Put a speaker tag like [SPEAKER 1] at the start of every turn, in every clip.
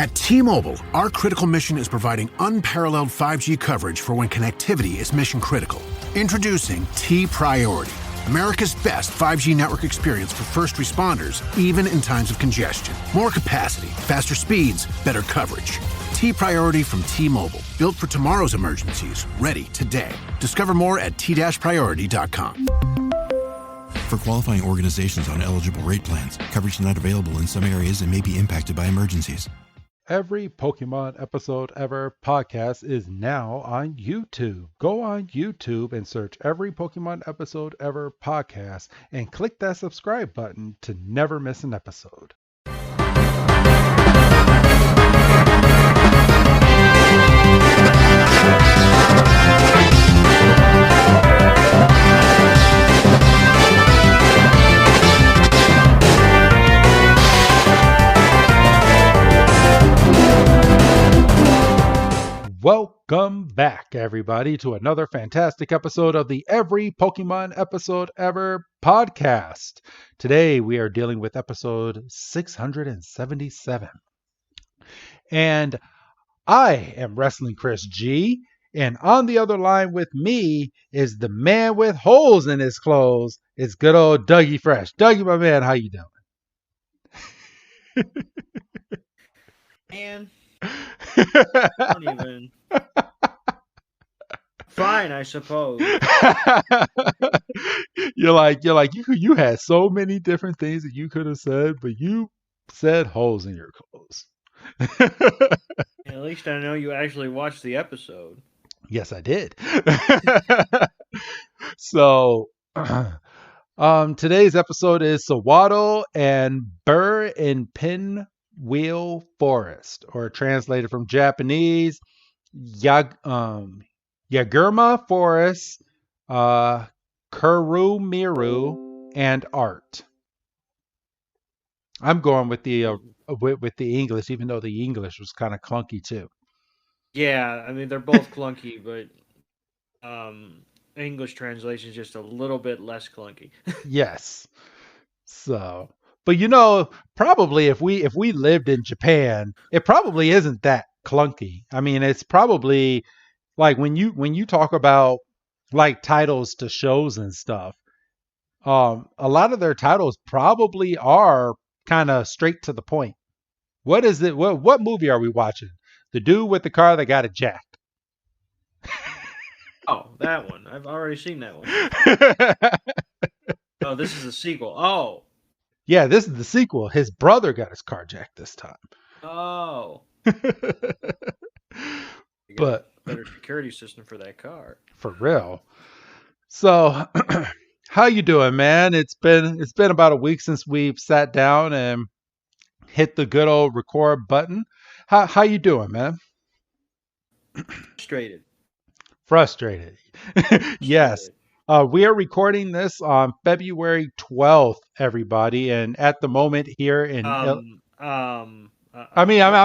[SPEAKER 1] At T-Mobile, our critical mission is providing unparalleled 5G coverage for when connectivity is mission critical. Introducing T-Priority, America's best 5G network experience for first responders, even in times of congestion. More capacity, faster speeds, better coverage. T-Priority from T-Mobile, built for tomorrow's emergencies, ready today. Discover more at t-priority.com.
[SPEAKER 2] For qualifying organizations on eligible rate plans, coverage not available in some areas and may be impacted by emergencies.
[SPEAKER 3] Every Pokemon Episode Ever podcast is now on YouTube. Go on YouTube and search Every Pokemon Episode Ever podcast and click that subscribe button to never miss an episode. Welcome back, everybody, to another fantastic episode of the Every Pokemon Episode Ever podcast. Today, we are dealing with episode 677. And I am Wrestling Chris G, and on the other line with me is the man with holes in his clothes. It's good old Dougie Fresh. Dougie, my man, how you doing?
[SPEAKER 4] Man. I don't even. Fine, I suppose.
[SPEAKER 3] You're like you had so many different things that you could have said, but you said holes in your clothes.
[SPEAKER 4] At least I know you actually watched the episode.
[SPEAKER 3] Yes, I did. So, today's episode is Sewaddle and Burgh in Pinwheel Forest, or translated from Japanese, Yaguruma Forest, Kurumiru, and Art. I'm going with the English, even though the English was kind of clunky too.
[SPEAKER 4] Yeah, I mean they're both clunky, but English translation is just a little bit less clunky.
[SPEAKER 3] Yes. So, but probably if we lived in Japan, it probably isn't that clunky. I mean, it's probably like when you talk about like titles to shows and stuff, a lot of their titles probably are kind of straight to the point. What is it? What movie are we watching? The dude with the car that got it jacked.
[SPEAKER 4] Oh, that one. I've already seen that one. Oh, this is a sequel. Oh.
[SPEAKER 3] Yeah, this is the sequel. His brother got his car jacked this time.
[SPEAKER 4] Oh.
[SPEAKER 3] But
[SPEAKER 4] better security system for that car.
[SPEAKER 3] For real. So, how you doing, man? It's been about a week since we've sat down and hit the good old record button. How you doing, man? Frustrated. Yes. We are recording this on February 12th, everybody, and at the moment here in I'm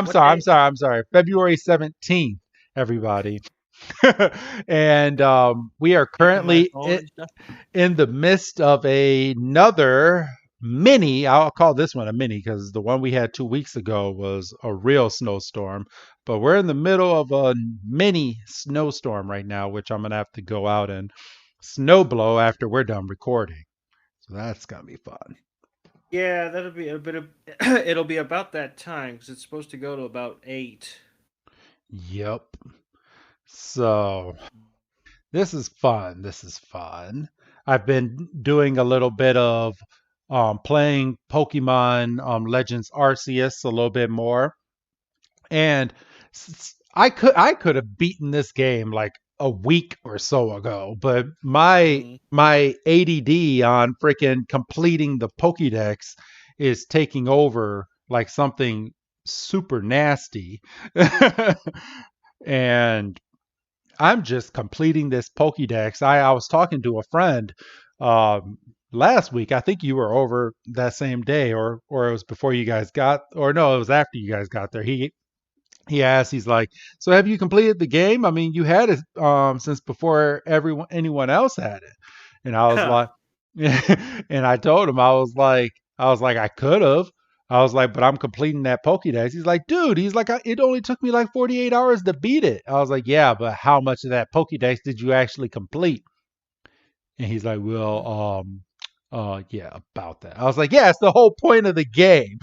[SPEAKER 3] sorry. February 17th, everybody. And we are currently in the midst of another mini. I'll call this one a mini because the one we had 2 weeks ago was a real snowstorm. But we're in the middle of a mini snowstorm right now, which I'm going to have to go out and snow blow after we're done recording. So that's going to be fun.
[SPEAKER 4] Yeah, that'll be a bit of. It'll be about that time because it's supposed to go to about 8.
[SPEAKER 3] Yep. So this is fun. I've been doing a little bit of playing Pokemon Legends Arceus a little bit more, and I could have beaten this game like a week or so ago, but my ADD on freaking completing the Pokédex is taking over like something super nasty. And I'm just completing this Pokédex. I was talking to a friend last week. I think you were over that same day, or it was before you guys got, or no, it was after you guys got there. He asked, he's like, so have you completed the game? I mean, you had it since before anyone else had it. And I was like, and I told him, I was like, I could have. I was like, but I'm completing that Pokédex. He's like, dude, it only took me like 48 hours to beat it. I was like, yeah, but how much of that Pokédex did you actually complete? And he's like, well, yeah, about that. I was like, yeah, it's the whole point of the game.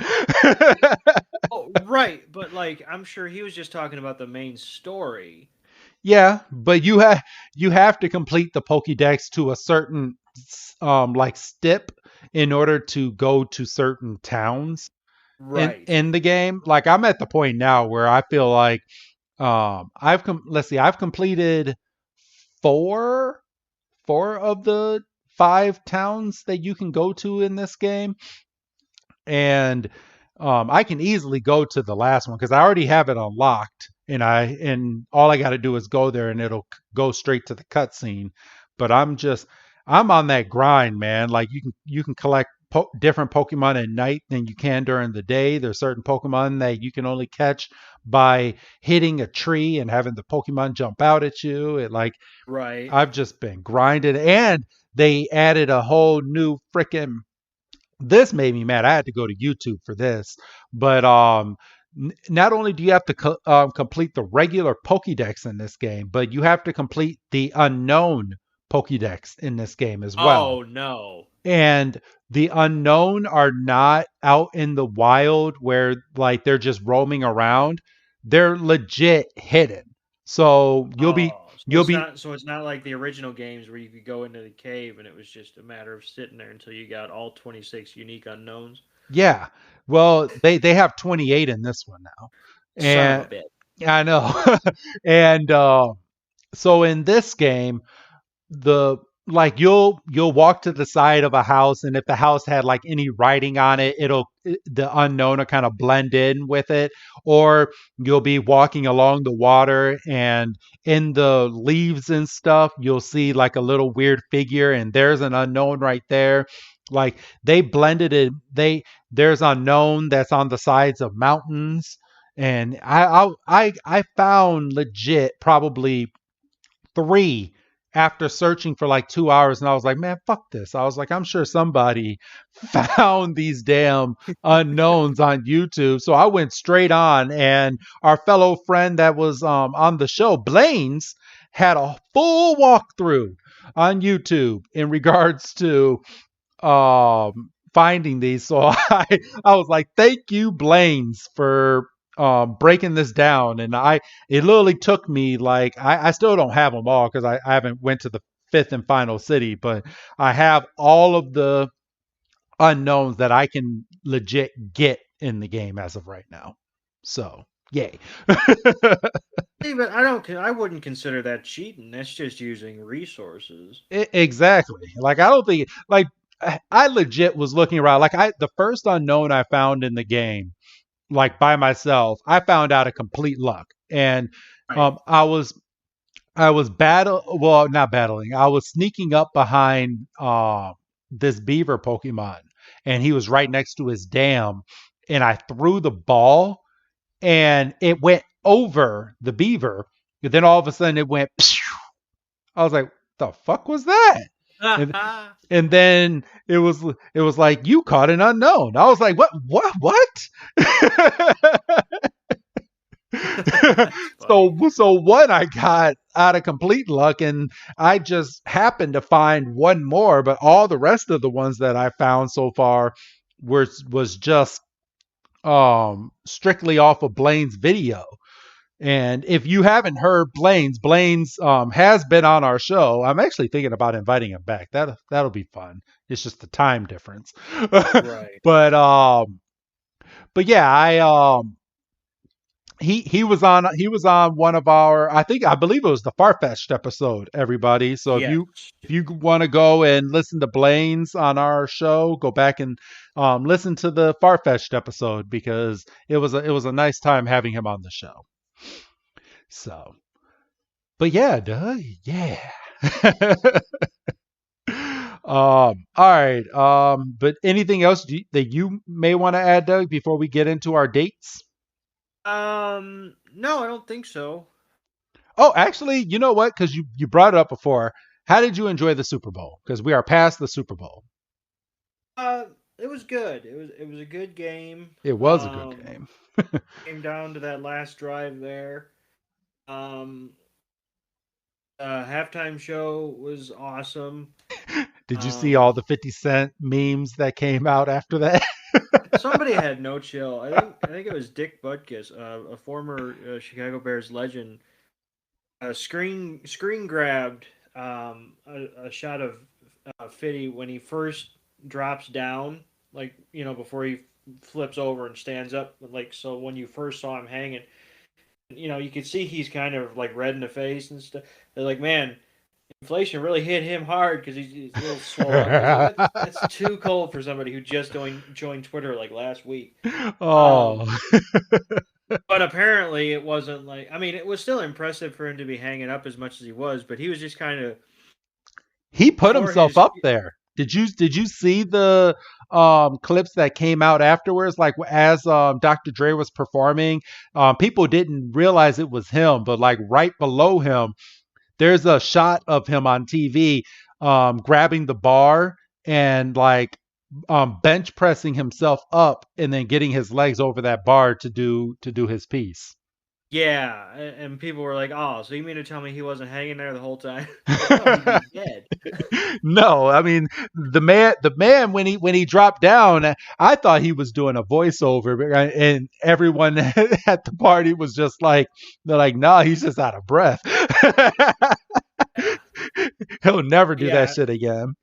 [SPEAKER 4] Oh, right, but like I'm sure he was just talking about the main story.
[SPEAKER 3] Yeah, but you have to complete the Pokédex to a certain like step in order to go to certain towns
[SPEAKER 4] Right.
[SPEAKER 3] in the game. Like I'm at the point now where I feel like I've completed four of the 5 towns that you can go to in this game, and I can easily go to the last one because I already have it unlocked, and all I got to do is go there, and it'll go straight to the cutscene. But I'm on that grind, man. Like you can collect different Pokemon at night than you can during the day. There's certain Pokemon that you can only catch by hitting a tree and having the Pokemon jump out at you.
[SPEAKER 4] Right.
[SPEAKER 3] I've just been grinding, and they added a whole new freaking. This made me mad. I had to go to YouTube for this, but not only do you have to complete the regular Pokédex in this game, but you have to complete the unknown Pokédex in this game as well.
[SPEAKER 4] Oh no!
[SPEAKER 3] And the unknown are not out in the wild where like they're just roaming around. They're legit hidden. So
[SPEAKER 4] So it's not like the original games where you could go into the cave and it was just a matter of sitting there until you got all 26 unique unknowns.
[SPEAKER 3] Yeah. Well, they have 28 in this one now.
[SPEAKER 4] Son of a bitch.
[SPEAKER 3] I know. And so in this game, you'll walk to the side of a house, and if the house had like any writing on it, the unknown will kind of blend in with it. Or you'll be walking along the water, and in the leaves and stuff you'll see like a little weird figure, and there's an unknown right there. Like they blended it. There's unknown that's on the sides of mountains, and I found legit probably 3 after searching for like 2 hours, and I was like, man, fuck this. I was like, I'm sure somebody found these damn unknowns on YouTube. So I went straight on, and our fellow friend that was on the show, Blaine's, had a full walkthrough on YouTube in regards to finding these. So I was like, thank you, Blaine's, for breaking this down. And it literally took me like I still don't have them all because I haven't went to the 5th and final city, but I have all of the unknowns that I can legit get in the game as of right now. So yay.
[SPEAKER 4] But I wouldn't consider that cheating. That's just using resources.
[SPEAKER 3] Exactly. Like I don't think like I legit was looking around. Like the first unknown I found in the game, like by myself, I found out of complete luck. And
[SPEAKER 4] Right.
[SPEAKER 3] I was not battling. I was sneaking up behind this beaver Pokemon, and he was right next to his dam, and I threw the ball and it went over the beaver. And then all of a sudden it went pshh. I was like, the fuck was that? And then it was like, you caught an unknown. I was like, what? So one I got out of complete luck, and I just happened to find one more, but all the rest of the ones that I found so far was just strictly off of Blaine's video. And if you haven't heard Blaine's has been on our show. I'm actually thinking about inviting him back. That'll be fun. It's just the time difference.
[SPEAKER 4] Right.
[SPEAKER 3] But yeah, he was on one of our, I believe it was the Farfetched episode, everybody. So
[SPEAKER 4] Yes.
[SPEAKER 3] if you want to go and listen to Blaine's on our show, go back and listen to the Farfetched episode, because it was a nice time having him on the show. So, but yeah, Doug, yeah. All right. But anything else that you may want to add, Doug, before we get into our dates?
[SPEAKER 4] No, I don't think so.
[SPEAKER 3] Oh, actually, you know what? Because you brought it up before. How did you enjoy the Super Bowl? Because we are past the Super Bowl.
[SPEAKER 4] it was good. It was a good game.
[SPEAKER 3] It was a good game.
[SPEAKER 4] Came down to that last drive there. Um, Halftime show was awesome.
[SPEAKER 3] Did you see all the 50 Cent memes that came out after that?
[SPEAKER 4] Somebody had no chill. I think it was Dick Butkus, a former Chicago Bears legend, screen grabbed a shot of Fitty when he first drops down, like before he flips over and stands up. Like, so when you first saw him hanging, you could see he's kind of like red in the face and stuff. They're like, man, inflation really hit him hard because he's a little swollen. Like, that's too cold for somebody who just joined Twitter like last week.
[SPEAKER 3] Oh.
[SPEAKER 4] But apparently it wasn't like, I mean, it was still impressive for him to be hanging up as much as he was, but he was just kind of.
[SPEAKER 3] He put himself up there. Did you see the clips that came out afterwards? Like as Dr. Dre was performing, people didn't realize it was him, but like right below him, there's a shot of him on TV grabbing the bar and like bench pressing himself up and then getting his legs over that bar to do his piece.
[SPEAKER 4] Yeah, and people were like, "Oh, so you mean to tell me he wasn't hanging there the whole time?" No, he'd be dead.
[SPEAKER 3] No, I mean the man when he dropped down, I thought he was doing a voiceover, and everyone at the party was just like, they're like, "Nah, he's just out of breath. He'll never do that shit again."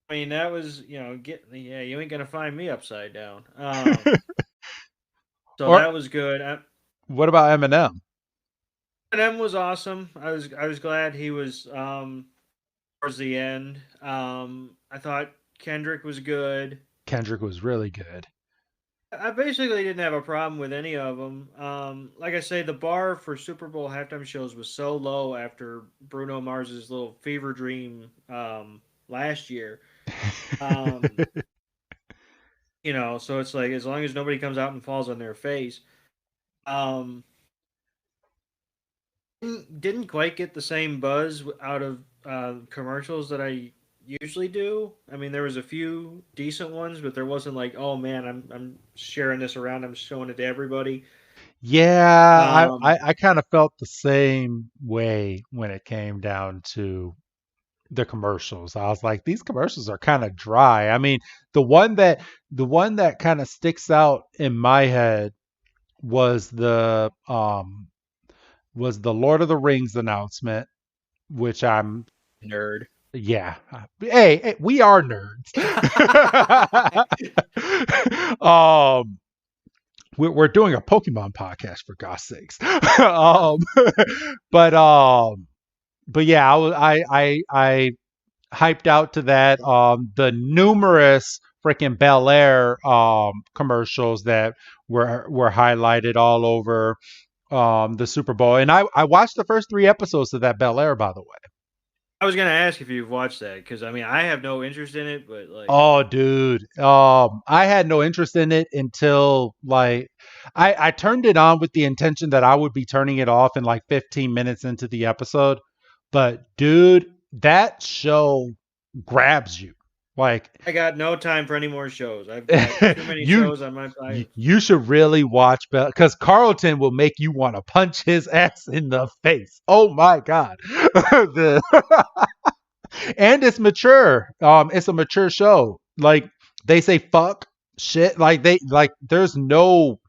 [SPEAKER 4] I mean, that was you ain't gonna find me upside down. So that was good.
[SPEAKER 3] What about Eminem?
[SPEAKER 4] Eminem was awesome. I was glad he was towards the end. I thought Kendrick was good.
[SPEAKER 3] Kendrick was really good.
[SPEAKER 4] I basically didn't have a problem with any of them. Like I say, the bar for Super Bowl halftime shows was so low after Bruno Mars's little fever dream last year. So it's like as long as nobody comes out and falls on their face. Didn't quite get the same buzz out of commercials that I usually do. I mean, there was a few decent ones, but there wasn't like, oh man, I'm sharing this around, I'm showing it to everybody.
[SPEAKER 3] Yeah, I kind of felt the same way when it came down to the commercials. I was like, these commercials are kind of dry. I mean, the one that kind of sticks out in my head was the Lord of the Rings announcement, which I'm
[SPEAKER 4] nerd.
[SPEAKER 3] Yeah. Hey, we are nerds. We're doing a Pokemon podcast for God's sakes. But yeah, I hyped out to that. The numerous freaking Bel Air commercials that were highlighted all over the Super Bowl, and I watched the first 3 episodes of that Bel Air, by the way.
[SPEAKER 4] I was gonna ask if you've watched that because I mean I have no interest in it, but like,
[SPEAKER 3] oh dude, I had no interest in it until like I turned it on with the intention that I would be turning it off in like 15 minutes into the episode, but dude, that show grabs you. Like,
[SPEAKER 4] I got no time for any more shows. I've got too many shows on my plate.
[SPEAKER 3] You should really watch Bell, because Carlton will make you want to punch his ass in the face. Oh my god. And it's mature. It's a mature show. Like, they say fuck shit. Like, there's no,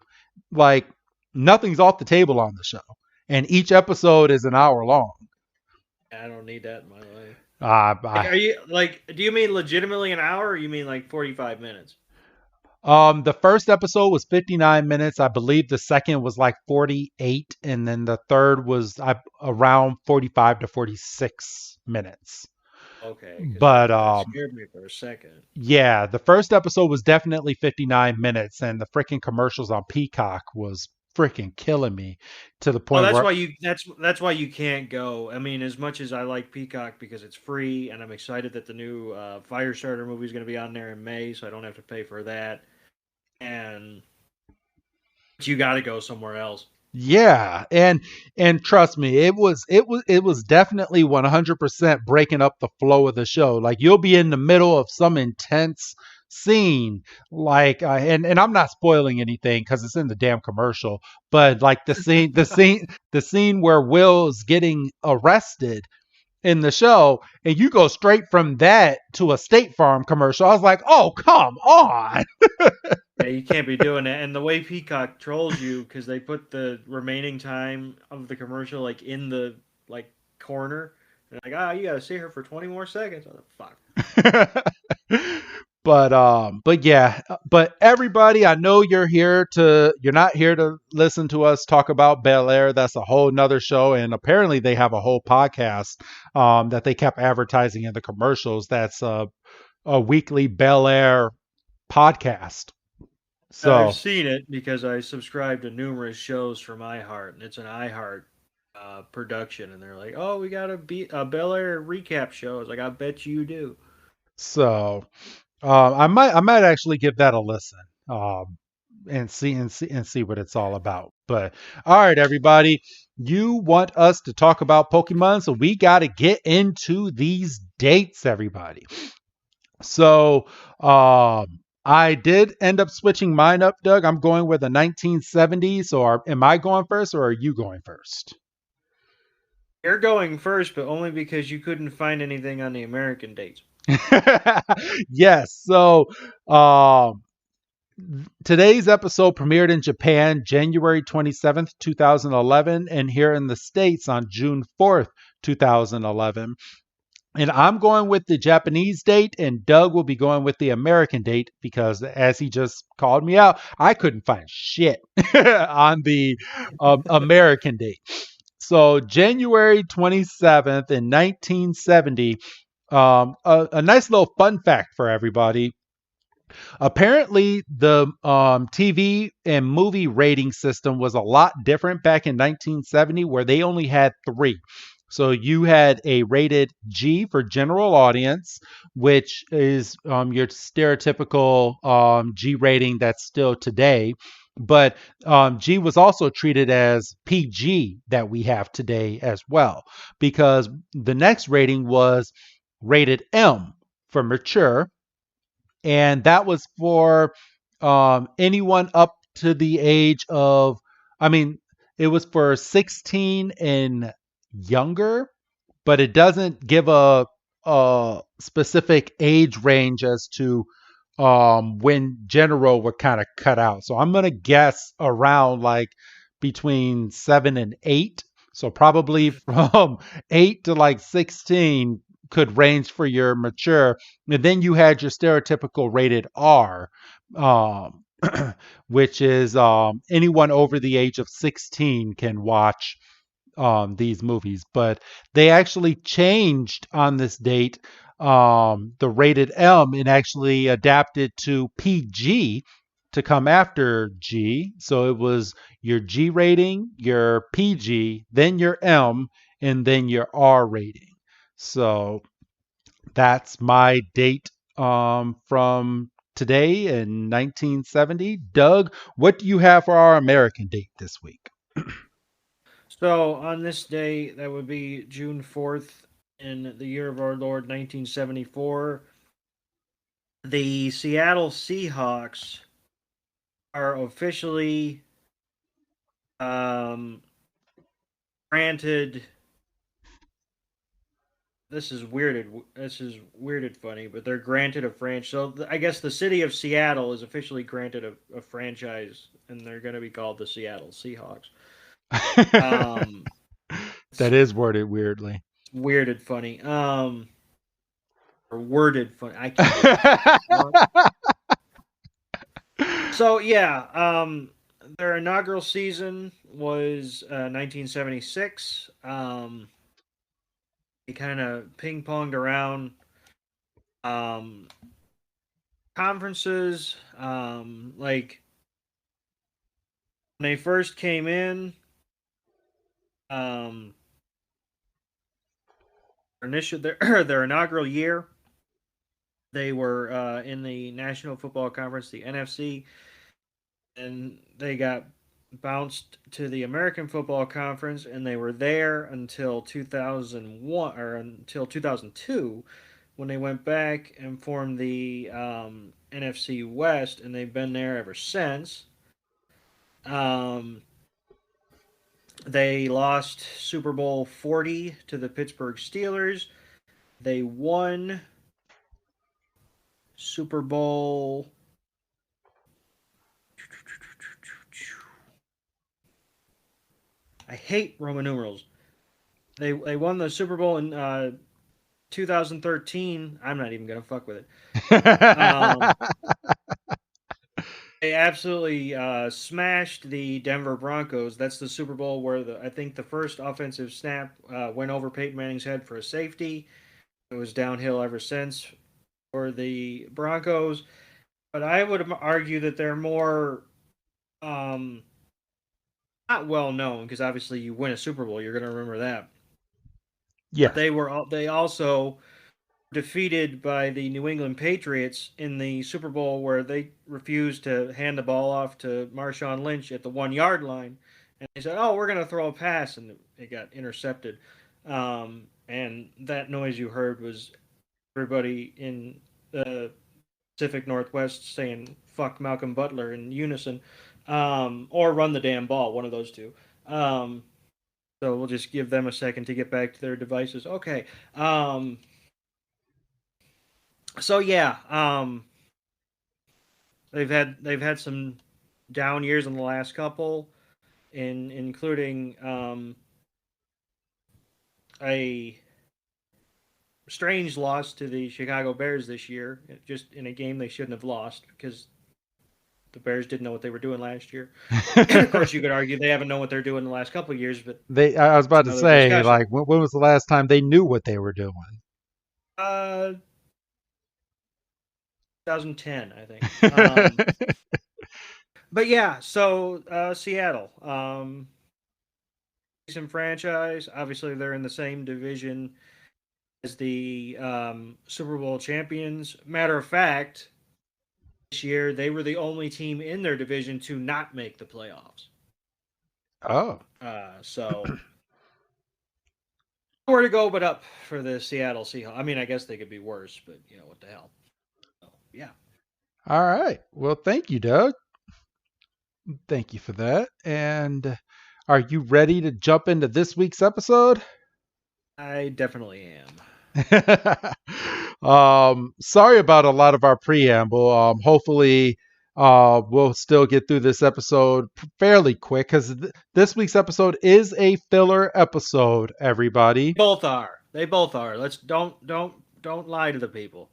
[SPEAKER 3] like, nothing's off the table on the show. And each episode is an hour long.
[SPEAKER 4] I don't need that in my life.
[SPEAKER 3] Are
[SPEAKER 4] you like? Do you mean legitimately an hour, or you mean like 45 minutes?
[SPEAKER 3] The first episode was 59 minutes. I believe the second was like 48, and then the third was around 45 to 46 minutes.
[SPEAKER 4] Okay,
[SPEAKER 3] but
[SPEAKER 4] that scared me for a second.
[SPEAKER 3] Yeah, the first episode was definitely 59 minutes, and the freaking commercials on Peacock was freaking killing me to the point.
[SPEAKER 4] Well, that's why you can't go. I mean, as much as I like Peacock because it's free, and I'm excited that the new Firestarter movie is going to be on there in May, so I don't have to pay for that. And you got to go somewhere else.
[SPEAKER 3] Yeah, and trust me, it was definitely 100% breaking up the flow of the show. Like, you'll be in the middle of some intense scene, like, and I'm not spoiling anything because it's in the damn commercial, but like the scene where Will's getting arrested in the show, and you go straight from that to a State Farm commercial. I was like, oh, come on.
[SPEAKER 4] Yeah, you can't be doing that. And the way Peacock trolls you, because they put the remaining time of the commercial like in the like corner. And like, you gotta see her for 20 more seconds. Oh, fuck.
[SPEAKER 3] But yeah, but everybody, I know you're not here to listen to us talk about Bel Air. That's a whole nother show, and apparently they have a whole podcast that they kept advertising in the commercials. That's a weekly Bel Air podcast. So
[SPEAKER 4] I've seen it because I subscribe to numerous shows from iHeart, and it's an iHeart production. And they're like, "Oh, we got a Bel Air recap show." I was like, "I bet you do."
[SPEAKER 3] So I might actually give that a listen and see what it's all about. But all right, everybody, you want us to talk about Pokemon, so we got to get into these dates, everybody. So I did end up switching mine up, Doug. I'm going with the 1970s. So am I going first, or are you going first?
[SPEAKER 4] You're going first, but only because you couldn't find anything on the American dates.
[SPEAKER 3] Yes. So today's episode premiered in Japan January 27th, 2011, and here in the States on June 4th, 2011. And I'm going with the Japanese date, and Doug will be going with the American date because, as he just called me out, I couldn't find shit on the American date. So January 27th in 1970, a nice little fun fact for everybody. Apparently, the TV and movie rating system was a lot different back in 1970, where they only had 3. So you had a rated G for general audience, which is your stereotypical G rating that's still today. But G was also treated as PG that we have today as well, because the next rating was rated M for mature, and that was for anyone up to the age of, I mean, it was for 16 and younger, but it doesn't give a specific age range as to when general were kind of cut out. So I'm gonna guess around like between 7 and 8. So probably from 8 to like 16 could range for your mature. And then you had your stereotypical rated R, which is anyone over the age of 16 can watch these movies. But they actually changed on this date the rated M and actually adapted to PG to come after G. So it was your G rating, your PG, then your M, and then your R rating. So that's my date from today in 1970. Doug, what do you have for our American date this week?
[SPEAKER 4] So on this day, that would be June 4th in the year of our Lord 1974, the Seattle Seahawks are officially granted. This is weirded funny, but they're granted a franchise. So I guess the city of Seattle is officially granted a franchise, and they're going to be called the Seattle Seahawks.
[SPEAKER 3] That is worded weirdly.
[SPEAKER 4] Weirded funny. Or worded funny. I can't. So yeah, their inaugural season was 1976. They kind of ping-ponged around conferences. Like when they first came in, their inaugural year, they were in the National Football Conference, the NFC, and they got bounced to the American Football Conference, and they were there until 2001 or until 2002, when they went back and formed the NFC West, and they've been there ever since. They lost Super Bowl 40 to the Pittsburgh Steelers. They won Super Bowl. I hate Roman numerals. They won the Super Bowl in 2013. I'm not even gonna fuck with it. They absolutely smashed the Denver Broncos. That's the Super Bowl where I think the first offensive snap went over Peyton Manning's head for a safety. It was downhill ever since for the Broncos. But I would argue that they're more not well known, because obviously you win a Super Bowl, you're going to remember that.
[SPEAKER 3] Yeah.
[SPEAKER 4] They also defeated by the New England Patriots in the Super Bowl, where they refused to hand the ball off to Marshawn Lynch at the 1 yard line, and they said, "Oh, we're going to throw a pass," and it got intercepted. And that noise you heard was everybody in the Pacific Northwest saying "fuck Malcolm Butler" in unison, or "run the damn ball," one of those two. So we'll just give them a second to get back to their devices. Okay. So yeah, they've had some down years in the last couple, including a strange loss to the Chicago Bears this year, just in a game they shouldn't have lost, because the Bears didn't know what they were doing last year. And of course, you could argue they haven't known what they're doing the last couple of years, but
[SPEAKER 3] I was about to say,
[SPEAKER 4] discussion.
[SPEAKER 3] like, when was the last time they knew what they were doing?
[SPEAKER 4] 2010, I think. But yeah, so Seattle, decent franchise. Obviously, they're in the same division as the Super Bowl champions. Matter of fact, this year they were the only team in their division to not make the playoffs.
[SPEAKER 3] Oh.
[SPEAKER 4] So nowhere to go but up for the Seattle Seahawks. I mean, I guess they could be worse, but what the hell. So, yeah.
[SPEAKER 3] All right. Well, thank you, Doug. Thank you for that. And are you ready to jump into this week's episode?
[SPEAKER 4] I definitely am.
[SPEAKER 3] Sorry about a lot of our preamble. Hopefully, we'll still get through this episode fairly quick, because this week's episode is a filler episode. Everybody,
[SPEAKER 4] They both are. Let's don't lie to the people.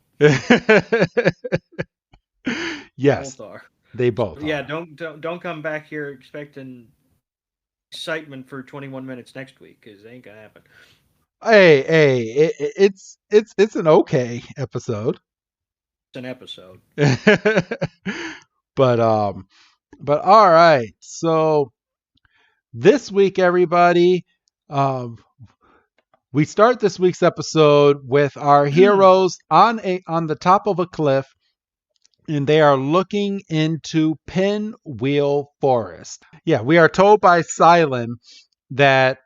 [SPEAKER 3] Yes,
[SPEAKER 4] both are.
[SPEAKER 3] They both.
[SPEAKER 4] Yeah,
[SPEAKER 3] are.
[SPEAKER 4] don't come back here expecting excitement for 21 minutes next week, because it ain't gonna happen.
[SPEAKER 3] Hey, it's an okay episode.
[SPEAKER 4] It's an episode.
[SPEAKER 3] But all right. So this week, everybody, we start this week's episode with our heroes on the top of a cliff, and they are looking into Pinwheel Forest. Yeah, we are told by Silent that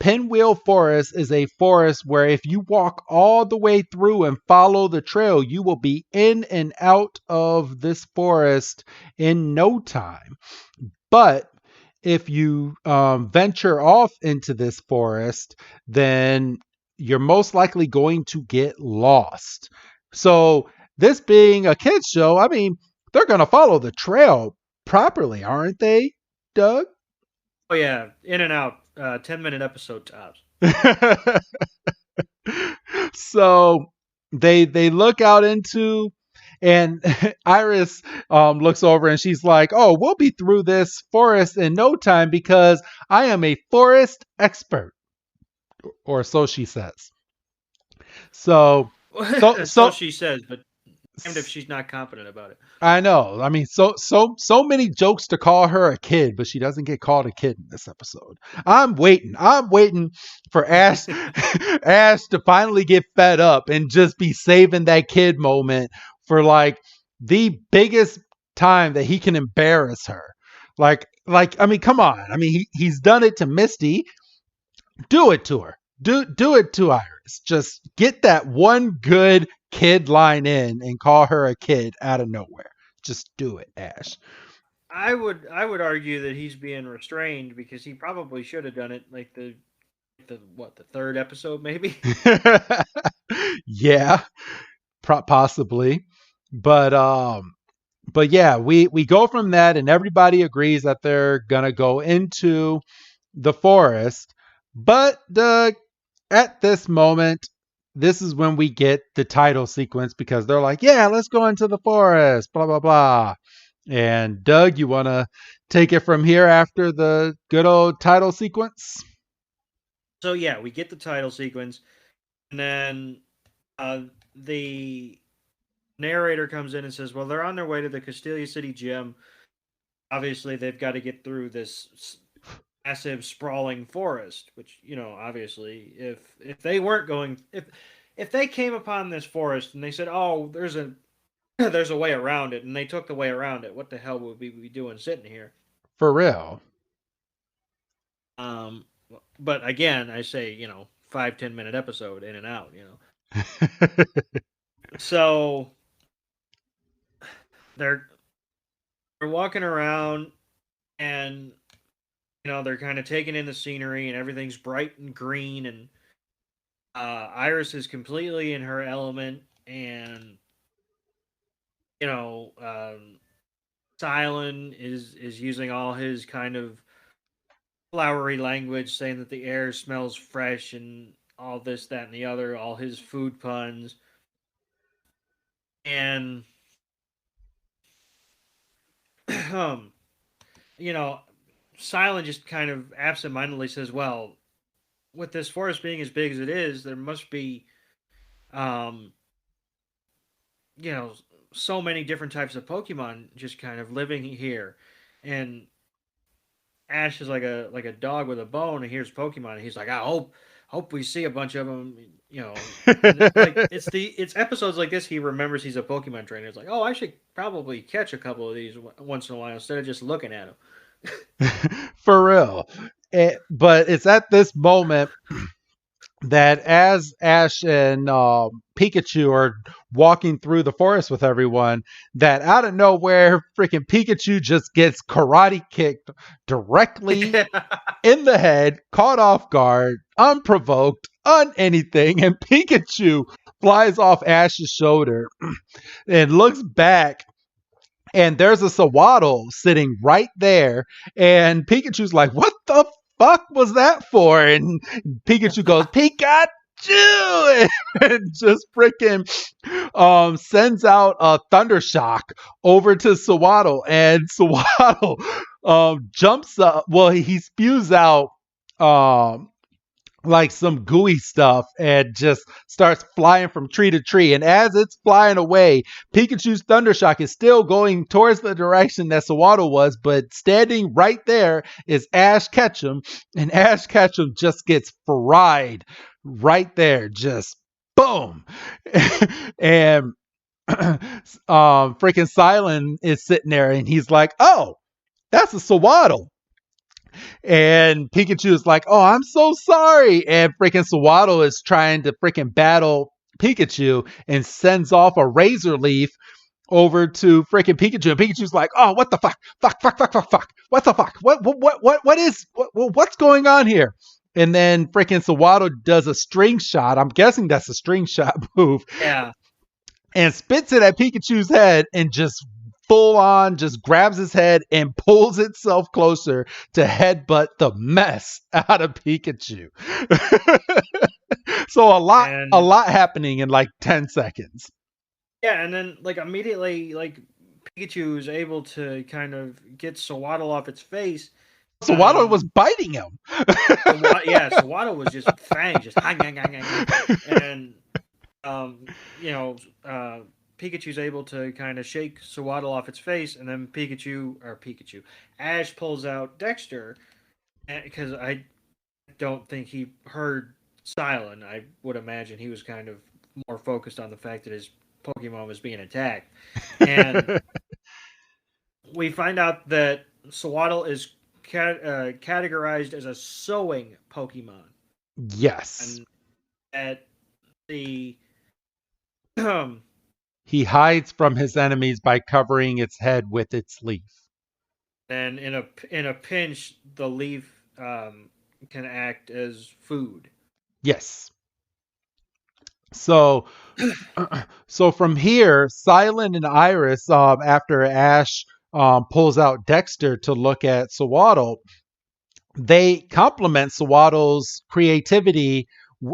[SPEAKER 3] Pinwheel Forest is a forest where if you walk all the way through and follow the trail, you will be in and out of this forest in no time. But if you venture off into this forest, then you're most likely going to get lost. So this being a kids show, I mean, they're going to follow the trail properly, aren't they, Doug?
[SPEAKER 4] Oh yeah, in and out. 10-minute episode tops.
[SPEAKER 3] So they look out into, and Iris looks over and she's like, "Oh, we'll be through this forest in no time because I am a forest expert," or so she says. So
[SPEAKER 4] she says, but damned if she's not confident about it.
[SPEAKER 3] I know. I mean, so many jokes to call her a kid, but she doesn't get called a kid in this episode. I'm waiting for Ash to finally get fed up and just be saving that kid moment for like the biggest time that he can embarrass her. Like I mean, come on. I mean, he's done it to Misty. Do it to her. Do it to Iris. forest. Just get that one good kid line in and call her a kid out of nowhere. Just do it, Ash.
[SPEAKER 4] I would argue that he's being restrained because he probably should have done it like the third episode maybe.
[SPEAKER 3] Yeah, possibly. But yeah, we go from that, and everybody agrees that they're gonna go into the forest. But at this moment, this is when we get the title sequence because they're like, "Yeah, let's go into the forest." Blah blah blah. And Doug, you want to take it from here after the good old title sequence?
[SPEAKER 4] So yeah, we get the title sequence, and then the narrator comes in and says, "Well, they're on their way to the Castelia City Gym. Obviously, they've got to get through this massive, sprawling forest. Which, you know, obviously, if they weren't going, if they came upon this forest and they said, "Oh, there's a way around it," and they took the way around it, what the hell would we be doing sitting here?"
[SPEAKER 3] For real.
[SPEAKER 4] But again, I say, 5-10 minute episode in and out, So they're walking around and they're kind of taking in the scenery and everything's bright and green and Iris is completely in her element and Silent is using all his kind of flowery language, saying that the air smells fresh and all this, that, and the other, all his food puns. And, Silent just kind of absentmindedly says, well, with this forest being as big as it is, there must be, so many different types of Pokemon just kind of living here. And Ash is like a dog with a bone and hears Pokemon and he's like, I hope we see a bunch of them, it's episodes like this he remembers he's a Pokemon trainer. It's like, oh, I should probably catch a couple of these once in a while instead of just looking at them.
[SPEAKER 3] For real. But it's at this moment that as Ash and Pikachu are walking through the forest with everyone, that out of nowhere, freaking Pikachu just gets karate kicked directly in the head, caught off guard, unprovoked, anything, and Pikachu flies off Ash's shoulder and looks back. And there's a Sewaddle sitting right there, and Pikachu's like, "What the fuck was that for?" And Pikachu goes, "Pikachu!" and just freaking sends out a thunder shock over to Sewaddle, and Sewaddle jumps up. Well, he spews out like some gooey stuff and just starts flying from tree to tree. And as it's flying away, Pikachu's Thundershock is still going towards the direction that Sewaddle was, but standing right there is Ash Ketchum, and Ash Ketchum just gets fried right there, just boom. And freaking Silent is sitting there and he's like, "Oh, that's a Sewaddle." And Pikachu is like, "Oh, I'm so sorry." And freaking Sewaddle is trying to freaking battle Pikachu and sends off a razor leaf over to freaking Pikachu. And Pikachu's like, "Oh, what the fuck? Fuck. What the fuck? What's going on here?" And then freaking Sewaddle does a string shot. I'm guessing that's a string shot move.
[SPEAKER 4] Yeah.
[SPEAKER 3] And spits it at Pikachu's head and just full on just grabs his head and pulls itself closer to headbutt the mess out of Pikachu. So a lot happening in like 10 seconds.
[SPEAKER 4] Yeah, and then like immediately like Pikachu is able to kind of get Sewaddle off its face.
[SPEAKER 3] Sewaddle was biting him.
[SPEAKER 4] Sewaddle was just fangs, just and Pikachu's able to kind of shake Sewaddle off its face, and then Ash pulls out Dexter, because I don't think he heard Silent. I would imagine he was kind of more focused on the fact that his Pokemon was being attacked. And we find out that Sewaddle is categorized as a sewing Pokemon.
[SPEAKER 3] Yes.
[SPEAKER 4] And the
[SPEAKER 3] He hides from his enemies by covering its head with its leaf.
[SPEAKER 4] and in a pinch, the leaf can act as food.
[SPEAKER 3] Yes. So so from here, Silent and Iris, after Ash pulls out Dexter to look at Sewaddle, they compliment Sewaddle's creativity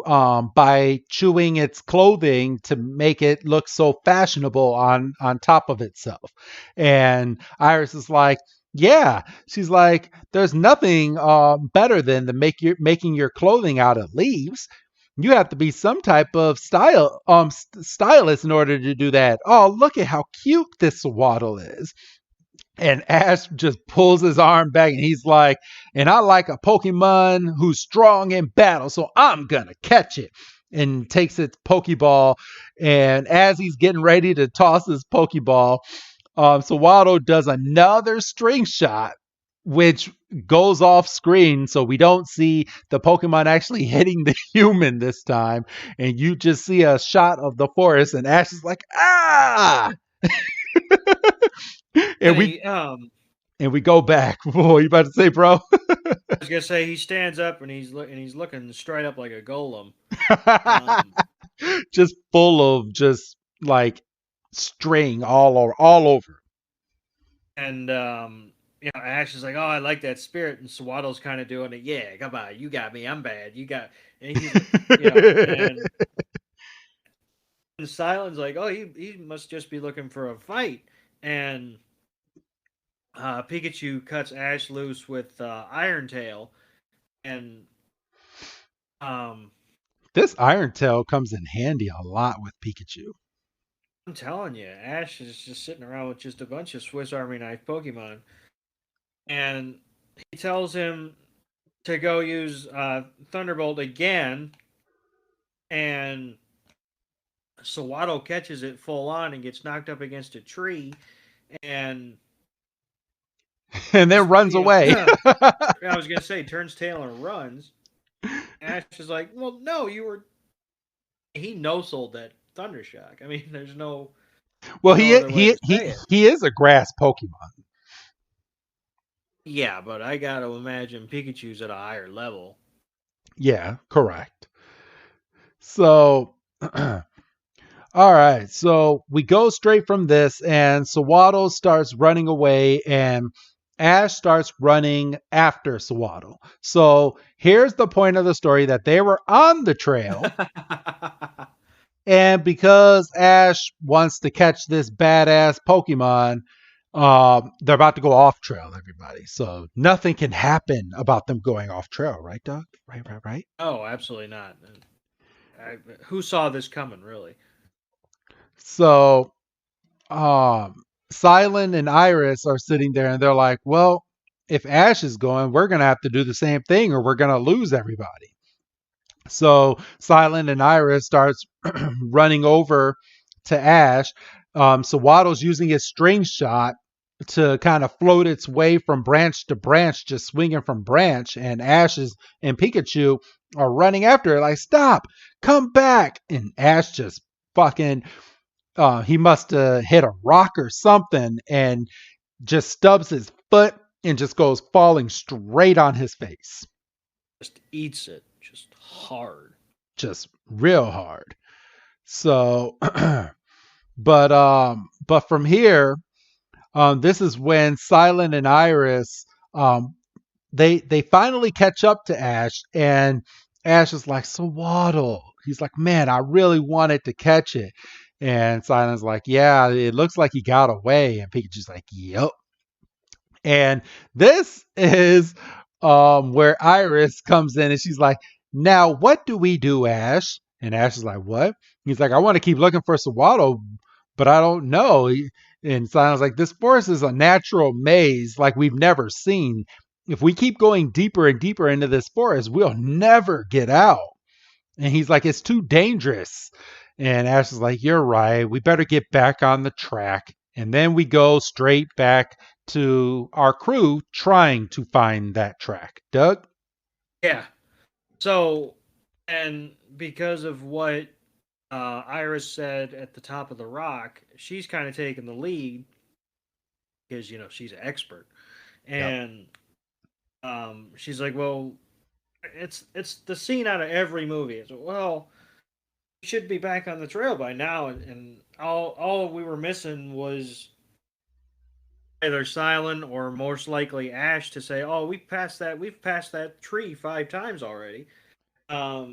[SPEAKER 3] by chewing its clothing to make it look so fashionable on top of itself. And Iris is like, yeah, she's like, there's nothing better than making your clothing out of leaves. You have to be some type of stylist in order to do that. Oh, look at how cute this Sewaddle is. And Ash just pulls his arm back and he's like, and I like a Pokemon who's strong in battle, so I'm gonna catch it. And takes its Pokeball. And as he's getting ready to toss his Pokeball, Sewaddle does another string shot, which goes off screen, so we don't see the Pokemon actually hitting the human this time. And you just see a shot of the forest, and Ash is like, ah! and we go back. What are you about to say, bro?
[SPEAKER 4] I was gonna say he stands up and he's looking straight up like a golem,
[SPEAKER 3] just full of just like string all over.
[SPEAKER 4] And Ash is like, "Oh, I like that spirit," and Sewaddle's kind of doing it. Yeah, come on, you got me. I'm bad. You got, and he's, and Silent's like, "Oh, he must just be looking for a fight," and Pikachu cuts Ash loose with Iron Tail, and
[SPEAKER 3] this Iron Tail comes in handy a lot with Pikachu.
[SPEAKER 4] I'm telling you, Ash is just sitting around with just a bunch of Swiss Army knife Pokemon, and he tells him to go use Thunderbolt again, and Sewaddle catches it full on and gets knocked up against a tree, and
[SPEAKER 3] then runs away.
[SPEAKER 4] I was gonna say turns tail and runs. Ash is like, well, no, you were. He no-sold that Thundershock. I mean, there's no.
[SPEAKER 3] Well, he is a grass Pokemon.
[SPEAKER 4] Yeah, but I gotta imagine Pikachu's at a higher level.
[SPEAKER 3] Yeah, correct. So, all right. So we go straight from this, and Sewaddle starts running away, and Ash starts running after Sewaddle. So here's the point of the story, that they were on the trail. And because Ash wants to catch this badass Pokemon, they're about to go off trail, everybody. So nothing can happen about them going off trail, right, Doug? Right.
[SPEAKER 4] Oh, absolutely not. Who saw this coming, really?
[SPEAKER 3] So, Silent and Iris are sitting there, and they're like, well, if Ash is going, we're going to have to do the same thing, or we're going to lose everybody. So Silent and Iris starts running over to Ash. Sewaddle's using his string shot to kind of float its way from branch to branch, just swinging from branch. And Ash and Pikachu are running after it, like, stop, come back. And Ash just fucking, he must have hit a rock or something and just stubs his foot and just goes falling straight on his face.
[SPEAKER 4] Just eats it. Just hard.
[SPEAKER 3] Just real hard. So, but from here, this is when Silent and Iris, they finally catch up to Ash, and Ash is like, Sewaddle. He's like, man, I really wanted to catch it. And Silent's like, yeah, it looks like he got away. And Pikachu's like, yep. And this is where Iris comes in, and she's like, now, what do we do, Ash? And Ash is like, what? He's like, I want to keep looking for Sewaddle, but I don't know. And Silent's like, this forest is a natural maze like we've never seen. If we keep going deeper and deeper into this forest, we'll never get out. And he's like, it's too dangerous. And Ash is like, you're right. We better get back on the track. And then we go straight back to our crew trying to find that track. Doug?
[SPEAKER 4] Yeah. So, and because of what Iris said at the top of the rock, she's kind of taking the lead because she's an expert,
[SPEAKER 3] Yep.
[SPEAKER 4] and she's like, well, it's the scene out of every movie. It's, well, we should be back on the trail by now, and all we were missing was either Silent or most likely Ash to say, oh, we've passed that tree 5 times already. But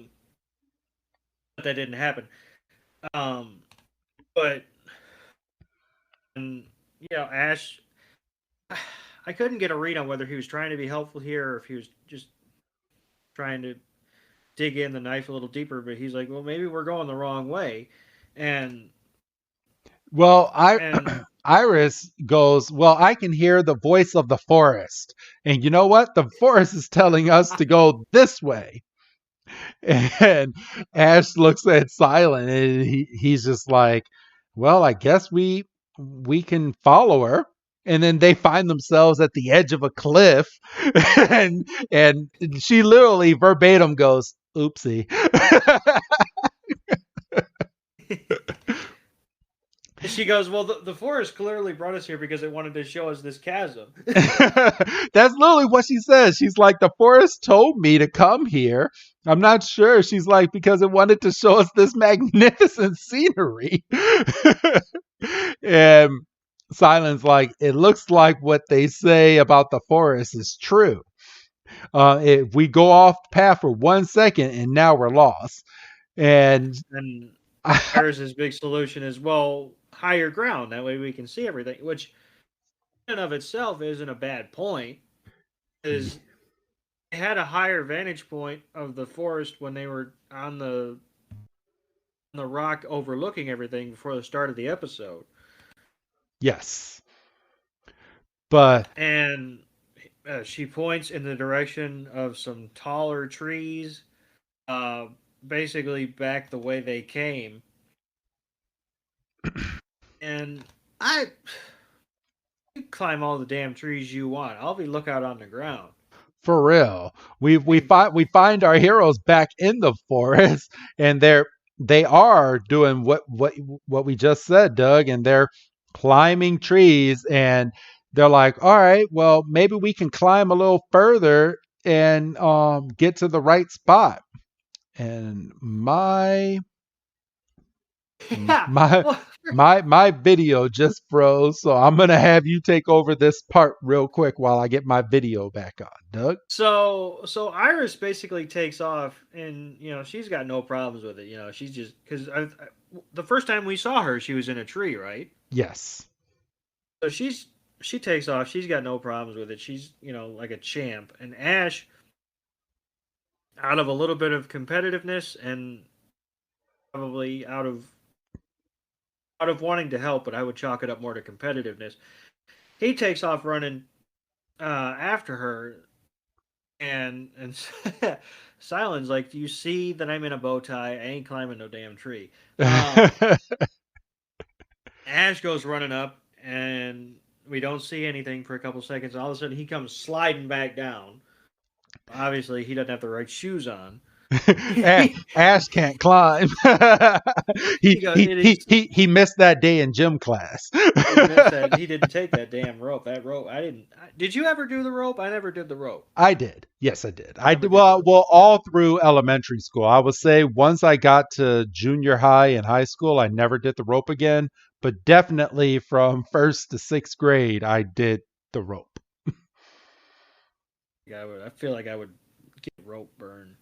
[SPEAKER 4] that didn't happen. But and Ash, I couldn't get a read on whether he was trying to be helpful here or if he was just trying to dig in the knife a little deeper. But he's like, well, maybe we're going the wrong way, and
[SPEAKER 3] Iris goes, well, I can hear the voice of the forest, and you know what? The forest is telling us to go this way. And Ash looks at Silent, and he's just like, well, I guess we can follow her. And then they find themselves at the edge of a cliff, and she literally verbatim goes, oopsie.
[SPEAKER 4] She goes, well, the forest clearly brought us here because it wanted to show us this chasm.
[SPEAKER 3] That's literally what she says. She's like, the forest told me to come here. I'm not sure. She's like, because it wanted to show us this magnificent scenery. And Silent's like, it looks like what they say about the forest is true. If we go off path for 1 second and now we're lost. And
[SPEAKER 4] Iris' big solution is, well, higher ground. That way we can see everything, which in and of itself isn't a bad point. Is they had a higher vantage point of the forest when they were on the rock overlooking everything before the start of the episode.
[SPEAKER 3] Yes.
[SPEAKER 4] And she points in the direction of some taller trees, basically back the way they came. And you climb all the damn trees you want. I'll be lookout on the ground.
[SPEAKER 3] For real. We find our heroes back in the forest, and they are doing what we just said, Doug, and they're climbing trees, and they're like, all right, well, maybe we can climb a little further and get to the right spot. And my video just froze, so I'm gonna have you take over this part real quick while I get my video back on, Doug.
[SPEAKER 4] So Iris basically takes off, and she's got no problems with it. She's just because the first time we saw her, she was in a tree, right?
[SPEAKER 3] Yes.
[SPEAKER 4] So she takes off. She's got no problems with it. She's like a champ. And Ash, out of a little bit of competitiveness and probably out of wanting to help, but I would chalk it up more to competitiveness, he takes off running after her, and Silent's like, do you see that I'm in a bow tie? I ain't climbing no damn tree. Ash goes running up, and we don't see anything for a couple seconds. All of a sudden, he comes sliding back down. Obviously, he doesn't have the right shoes on.
[SPEAKER 3] Ash can't climb. He missed that day in gym class.
[SPEAKER 4] He didn't take that damn rope. That rope, I didn't. Did you ever do the rope? I never did the rope.
[SPEAKER 3] I did. Yes, I did. I did. Well, all through elementary school. I would say once I got to junior high and high school, I never did the rope again. But definitely from 1st to 6th grade, I did the rope.
[SPEAKER 4] I feel like I would get rope burn.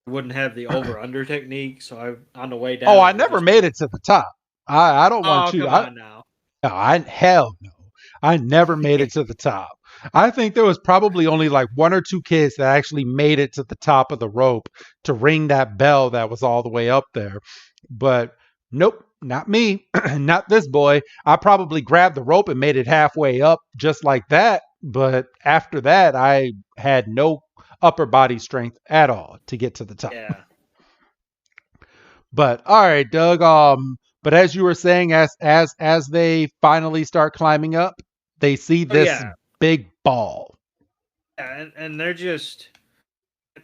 [SPEAKER 4] I wouldn't have the over-under technique, so on the way down...
[SPEAKER 3] Oh, I never made it to the top. I don't want to...
[SPEAKER 4] come on now.
[SPEAKER 3] Hell no. I never made it to the top. I think there was probably only like 1 or 2 kids that actually made it to the top of the rope to ring that bell that was all the way up there. But nope, not me. Not this boy. I probably grabbed the rope and made it halfway up just like that. But after that, I had no upper body strength at all to get to the top.
[SPEAKER 4] Yeah.
[SPEAKER 3] But all right, Doug. But as you were saying, as they finally start climbing up, they see this big ball.
[SPEAKER 4] Yeah, and they're just,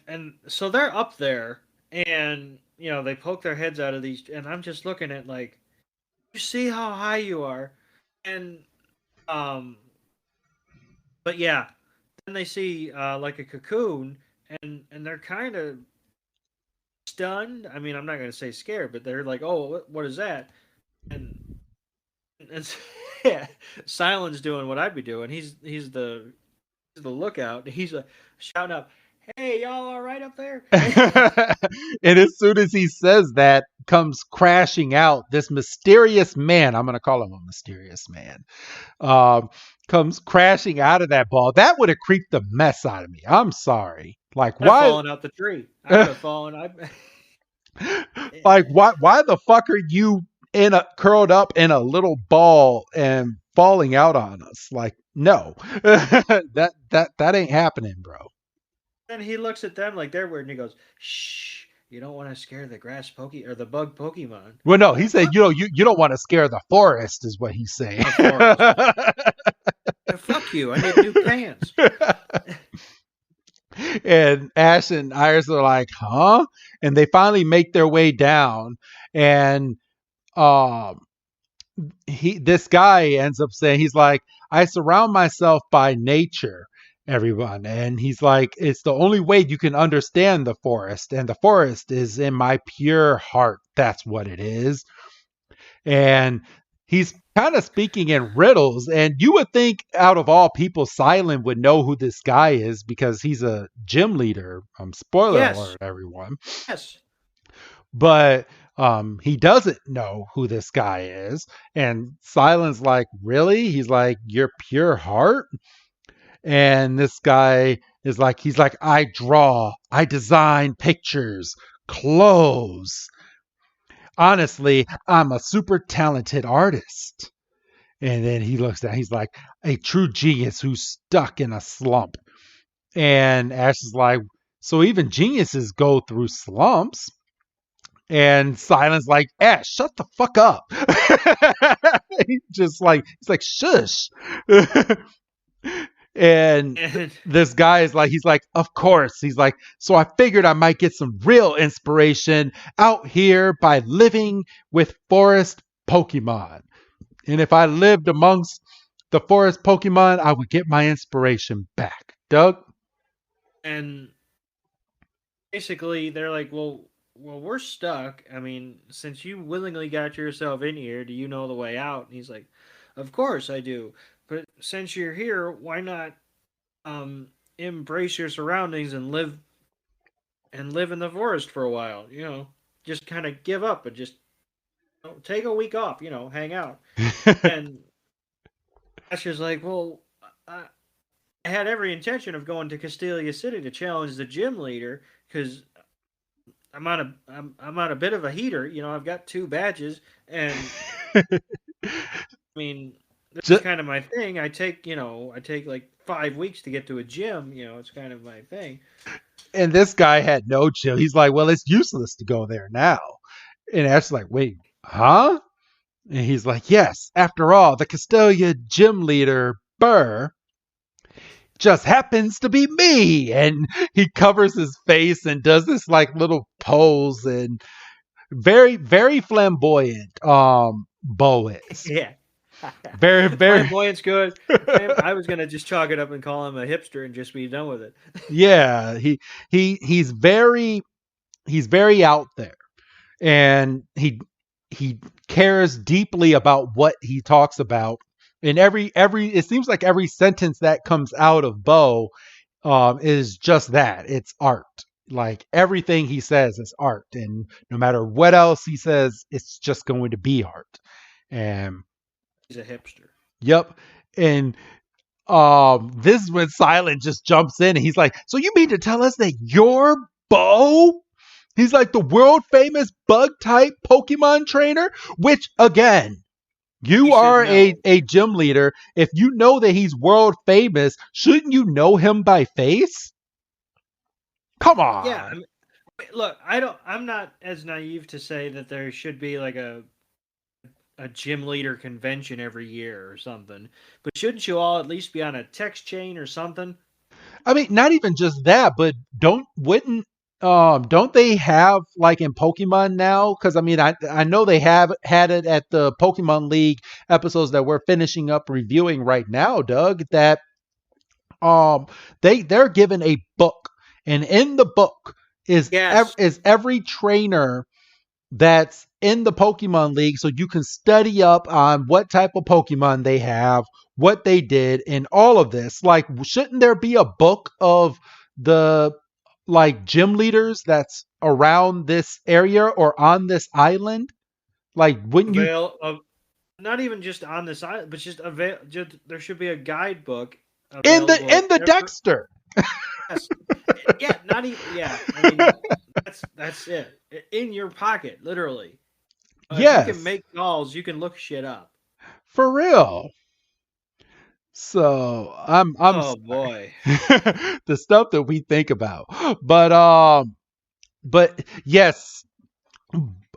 [SPEAKER 4] and so they're up there, and they poke their heads out of these, and I'm just looking at like, you see how high you are, and um, but yeah, then they see like a cocoon, and they're kind of stunned. I mean, I'm not going to say scared, but they're like, oh, what is that? And yeah, Silent's doing what I'd be doing. He's the lookout. He's shouting up, "Hey, y'all, all right up there?"
[SPEAKER 3] And as soon as he says that, comes crashing out this mysterious man. I'm going to call him a mysterious man. Comes crashing out of that ball. That would have creeped the mess out of me. I'm sorry. Like, why?
[SPEAKER 4] Falling out the tree. I would have fallen.
[SPEAKER 3] Like, why the fuck are you curled up in a little ball and falling out on us? Like, no. that ain't happening, bro.
[SPEAKER 4] And he looks at them like they're weird, and he goes, "Shh, you don't want to scare the the bug Pokemon."
[SPEAKER 3] Well, no, he said, you don't want to scare the forest, is what he's saying.
[SPEAKER 4] Fuck you! I need new pants.
[SPEAKER 3] And Ash and Iris are like, huh? And they finally make their way down, and this guy ends up saying, he's like, I surround myself by nature, everyone. And he's like, it's the only way you can understand the forest. And the forest is in my pure heart. That's what it is. And he's kind of speaking in riddles. And you would think, out of all people, Silent would know who this guy is because he's a gym leader. Spoiler alert, everyone.
[SPEAKER 4] Yes.
[SPEAKER 3] But he doesn't know who this guy is. And Silent's like, really? He's like, your pure heart? And this guy is like, he's like, I draw, I design pictures, clothes. Honestly, I'm a super talented artist. And then he looks down, he's like, a true genius who's stuck in a slump. And Ash is like, so even geniuses go through slumps? And Silent's like, Ash, shut the fuck up. He's like, shush. And this guy is like, he's like, of course. He's like, so I figured I might get some real inspiration out here by living with forest Pokemon. And if I lived amongst the forest Pokemon, I would get my inspiration back. Doug?
[SPEAKER 4] And basically, they're like, well, we're stuck. I mean, since you willingly got yourself in here, do you know the way out? And he's like, of course I do. But since you're here, why not embrace your surroundings and live in the forest for a while? Just kind of give up and just take a week off. Hang out. And Ash is like, well, I had every intention of going to Castelia City to challenge the gym leader because I'm on a bit of a heater. I've got 2 badges, and I mean, this is kind of my thing. I take like 5 weeks to get to a gym. It's kind of my thing.
[SPEAKER 3] And this guy had no chill. He's like, well, it's useless to go there now. And Ash's like, wait, huh? And he's like, yes, after all, the Castelia gym leader, Burgh, just happens to be me. And he covers his face and does this like little pose, and very, very flamboyant Bo is.
[SPEAKER 4] Yeah.
[SPEAKER 3] Very, very
[SPEAKER 4] flamboyant's good. I was gonna just chalk it up and call him a hipster and just be done with it.
[SPEAKER 3] Yeah, he's very out there, and he cares deeply about what he talks about. And it seems like every sentence that comes out of Bo is just that. It's art. Like everything he says is art, and no matter what else he says, it's just going to be art. And
[SPEAKER 4] he's a hipster.
[SPEAKER 3] Yep. And this is when Silent just jumps in, and he's like, so you mean to tell us that you're Bo? He's like the world famous bug type Pokemon trainer, which again, you are a gym leader. If you know that he's world famous, shouldn't you know him by face? Come on.
[SPEAKER 4] Yeah. I mean, look, I'm not as naive to say that there should be like a gym leader convention every year or something. But shouldn't you all at least be on a text chain or something?
[SPEAKER 3] I mean, not even just that, but wouldn't don't they have like in Pokemon now? Because I mean, I know they have had it at the Pokemon League episodes that we're finishing up reviewing right now, Doug. That um they're given a book, and in the book
[SPEAKER 4] Yes.
[SPEAKER 3] is every trainer that's in the Pokemon League, so you can study up on what type of Pokemon they have, what they did, and all of this. Like, shouldn't there be a book of the like gym leaders that's around this area or on this island? Like, wouldn't you
[SPEAKER 4] Avail of not even just on this island, but just avail. Just, there should be a guidebook available.
[SPEAKER 3] in the Dexter?
[SPEAKER 4] Yes. Yeah, not even. Yeah, I mean that's it. In your pocket, literally. If you can
[SPEAKER 3] Yes,
[SPEAKER 4] make calls, you can look shit up.
[SPEAKER 3] for real. So I'm
[SPEAKER 4] Oh boy.
[SPEAKER 3] the stuff that we think about, but yes,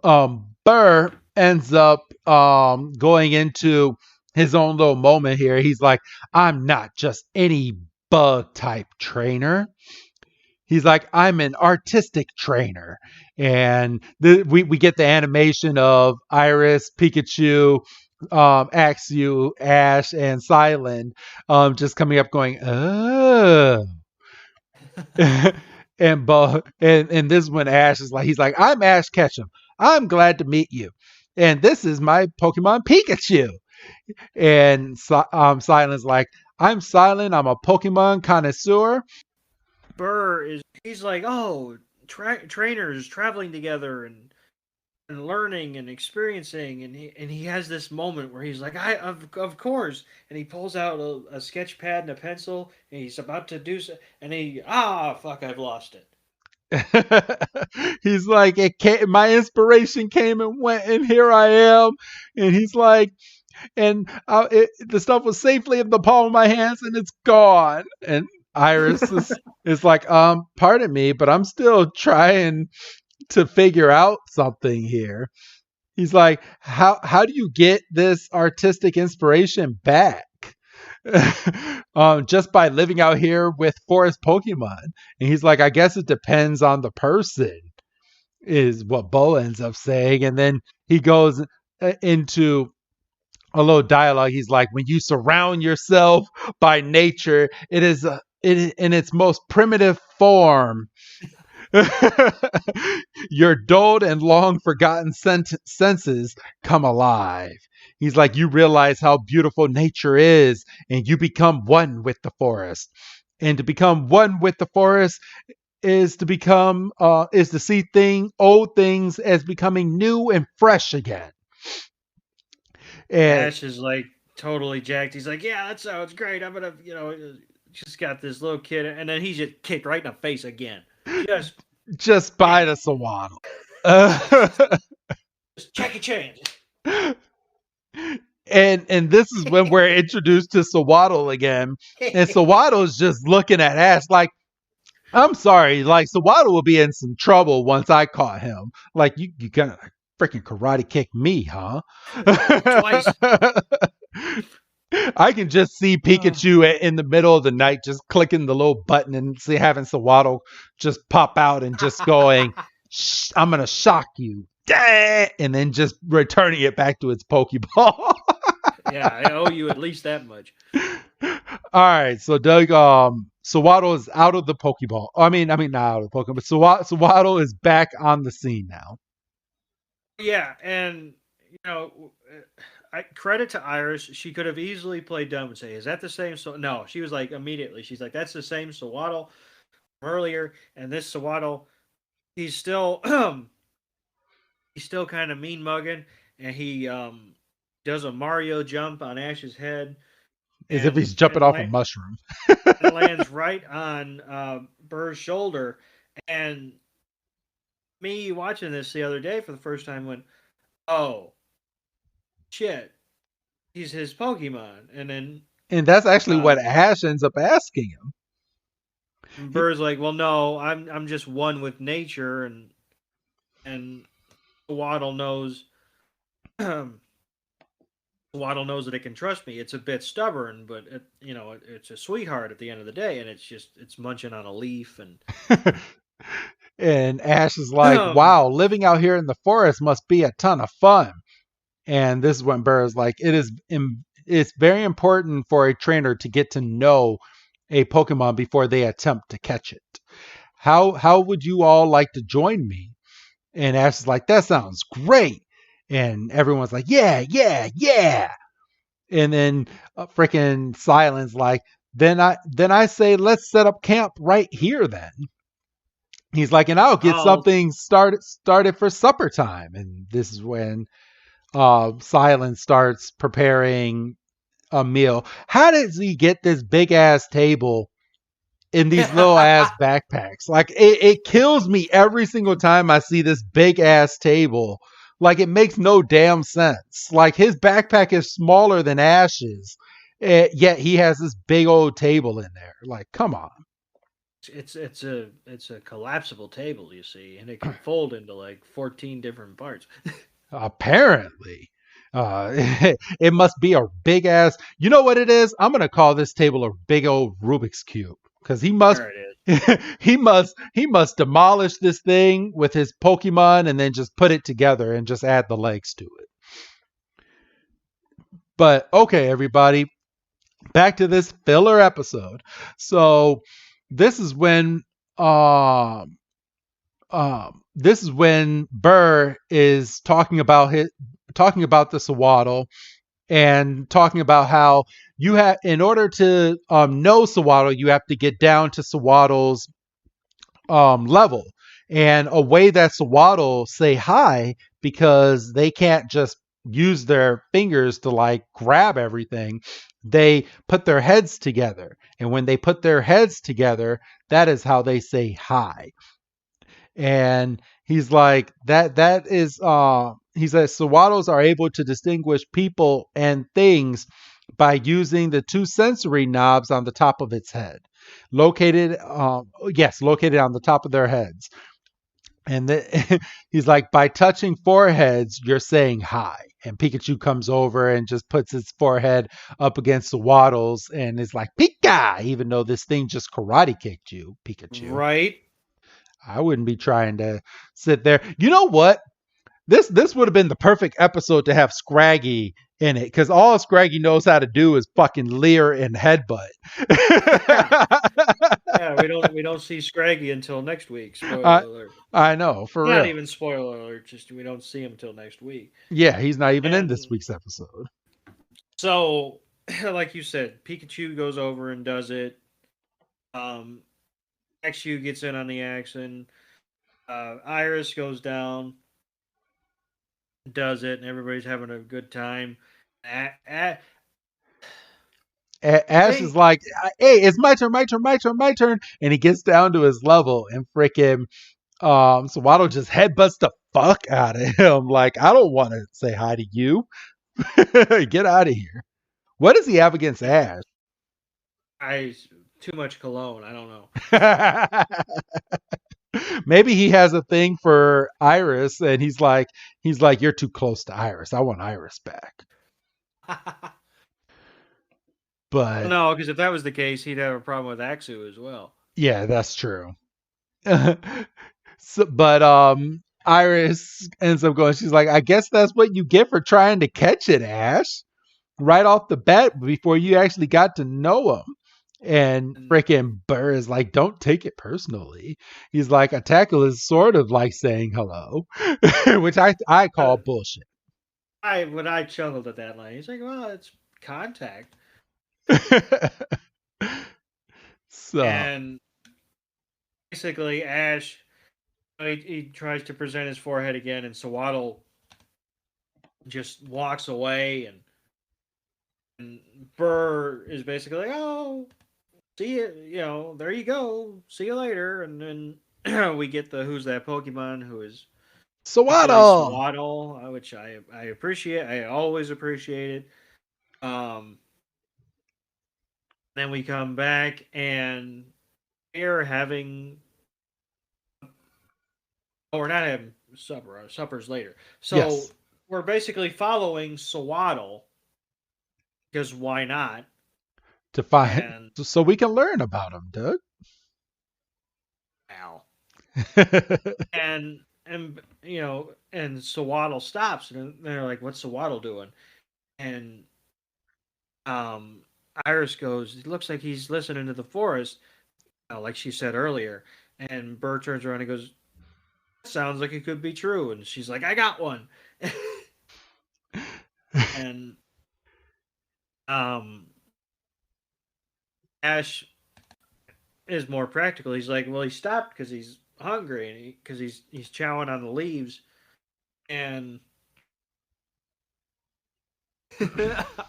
[SPEAKER 3] Burr ends up going into his own little moment here. He's like, I'm not just any bug type trainer. He's like, I'm an artistic trainer. And we get the animation of Iris, Pikachu, Axew, Ash, and Silent just coming up going, oh. And this one Ash is like, he's like, I'm Ash Ketchum. I'm glad to meet you. And this is my Pokemon Pikachu. And Silent's like, I'm Silent. I'm a Pokemon connoisseur.
[SPEAKER 4] Burr he's like, oh, trainers traveling together and learning and experiencing, and he has this moment where he's like, I of course, and he pulls out a sketch pad and a pencil, and he's about to do so, and fuck, I've lost it.
[SPEAKER 3] He's like, my inspiration came and went, and here I am. And he's like, and the stuff was safely in the palm of my hands, and it's gone. And Iris is like, pardon me, but I'm still trying to figure out something here. He's like, how do you get this artistic inspiration back? Just by living out here with forest Pokemon. And he's like, I guess it depends on the person, is what Bo ends up saying. And then he goes into a little dialogue. He's like, when you surround yourself by nature, it is in its most primitive form. Your dulled and long forgotten senses come alive. He's like, you realize how beautiful nature is, and you become one with the forest. And to become one with the forest is to see old things as becoming new and fresh again.
[SPEAKER 4] And Ash is like totally jacked. He's like, yeah, that sounds great. I'm gonna, just got this little kid, and then he's just kicked right in the face again.
[SPEAKER 3] Just by the Sewaddle.
[SPEAKER 4] Just Jackie Chan.
[SPEAKER 3] And this is when we're introduced to Sewaddle again. And Sewaddle's just looking at Ash like, I'm sorry, like Sewaddle will be in some trouble once I caught him. Like, you gonna freaking karate kick me, huh?
[SPEAKER 4] Twice.
[SPEAKER 3] I can just see Pikachu in the middle of the night just clicking the little button and having Sewaddle just pop out and just going, I'm going to shock you. And then just returning it back to its Pokeball.
[SPEAKER 4] Yeah, I owe you at least that much.
[SPEAKER 3] All right, so Doug, Sewaddle is out of the Pokeball. I mean, not out of the Pokemon, but Sewaddle is back on the scene now.
[SPEAKER 4] Yeah, and, credit to Iris. She could have easily played dumb and say, is that the same? So no, she was like, immediately, she's like, that's the same Sewaddle from earlier. And this Sewaddle, he's still kind of mean mugging, and he does a Mario jump on Ash's head.
[SPEAKER 3] As if he's jumping off a mushroom.
[SPEAKER 4] It lands right on Burr's shoulder. And me watching this the other day for the first time went, oh, shit, he's his Pokemon. And
[SPEAKER 3] that's actually what Ash ends up asking him.
[SPEAKER 4] And Burr's like, well, no, I'm just one with nature, and Sewaddle knows Sewaddle knows that it can trust me. It's a bit stubborn, but it's a sweetheart at the end of the day, and it's munching on a leaf. And
[SPEAKER 3] And Ash is like, wow, living out here in the forest must be a ton of fun. And this is when Burr is like, it's very important for a trainer to get to know a Pokemon before they attempt to catch it. How would you all like to join me? And Ash is like, that sounds great. And everyone's like, yeah, yeah, yeah. And then freaking Silence like, then I say let's set up camp right here then. He's like, and I'll get something started for supper time. And this is when Silence starts preparing a meal. How does he get this big ass table in these little ass backpacks? Like it kills me every single time I see this big ass table. Like it makes no damn sense. Like his backpack is smaller than Ash's, yet he has this big old table in there. Like, come on.
[SPEAKER 4] It's a collapsible table, you see, and it can fold into like 14 different parts.
[SPEAKER 3] Apparently. It must be a big ass. You know what it is? I'm gonna call this table a big old Rubik's cube because he must he must demolish this thing with his Pokemon and then just put it together and just add the legs to it. But okay, everybody, back to this filler episode. So this is when Burr is talking about the Sewaddle and talking about how you have, in order to know Sewaddle, you have to get down to Sewaddle's level. And a way that Sewaddle say hi, because they can't just use their fingers to like grab everything. They put their heads together. And when they put their heads together, that is how they say hi. And he's like, that is he says Sewaddles are able to distinguish people and things by using the two sensory knobs on the top of its head. Located on the top of their heads. And he's like, by touching foreheads, you're saying hi. And Pikachu comes over and just puts its forehead up against Sewaddle's and is like, Pika! Even though this thing just karate kicked you, Pikachu.
[SPEAKER 4] Right.
[SPEAKER 3] I wouldn't be trying to sit there. You know what? This would have been the perfect episode to have Scraggy in it, because all Scraggy knows how to do is fucking leer and headbutt.
[SPEAKER 4] Yeah, we don't see Scraggy until next week. Spoiler alert.
[SPEAKER 3] I know, for real.
[SPEAKER 4] Not even spoiler alert, just we don't see him until next week.
[SPEAKER 3] Yeah, he's not even in this week's episode.
[SPEAKER 4] So, like you said, Pikachu goes over and does it. XU gets in on the action. Iris goes down, does it, and everybody's having a good time.
[SPEAKER 3] Ash is like, hey, it's my turn. And he gets down to his level and freaking Sewaddle just headbutts the fuck out of him. Like, I don't want to say hi to you. Get out of here. What does he have against Ash?
[SPEAKER 4] Too much cologne. I don't
[SPEAKER 3] know. Maybe he has a thing for Iris, and he's like, you're too close to Iris. I want Iris back. But
[SPEAKER 4] no, because if that was the case, he'd have a problem with Axu as well.
[SPEAKER 3] Yeah, that's true. But Iris ends up going, she's like, I guess that's what you get for trying to catch it, Ash. Right off the bat, before you actually got to know him. And freaking Burr is like, don't take it personally. He's like, a tackle is sort of like saying hello, which I call bullshit.
[SPEAKER 4] I chuckled at that line. He's like, well, it's contact. And basically, Ash, he tries to present his forehead again, and Sewaddle just walks away, and Burr is basically like, oh, see you, there you go, see you later. And then we get the who's that Pokemon, who is Sewaddle, which I appreciate. I always appreciate it. Then we come back and we're having. Oh, we're not having supper. Our supper's later. So we're basically following Sewaddle because why not?
[SPEAKER 3] To find, so we can learn about him, Doug.
[SPEAKER 4] Ow. and and Sewaddle stops, and they're like, "What's Sewaddle doing?" And Iris goes, "It looks like he's listening to the forest, like she said earlier." And Burr turns around and goes, "Sounds like it could be true." And she's like, "I got one." And Ash is more practical. He's like, "Well, he stopped because he's hungry and because he's chowing on the leaves." And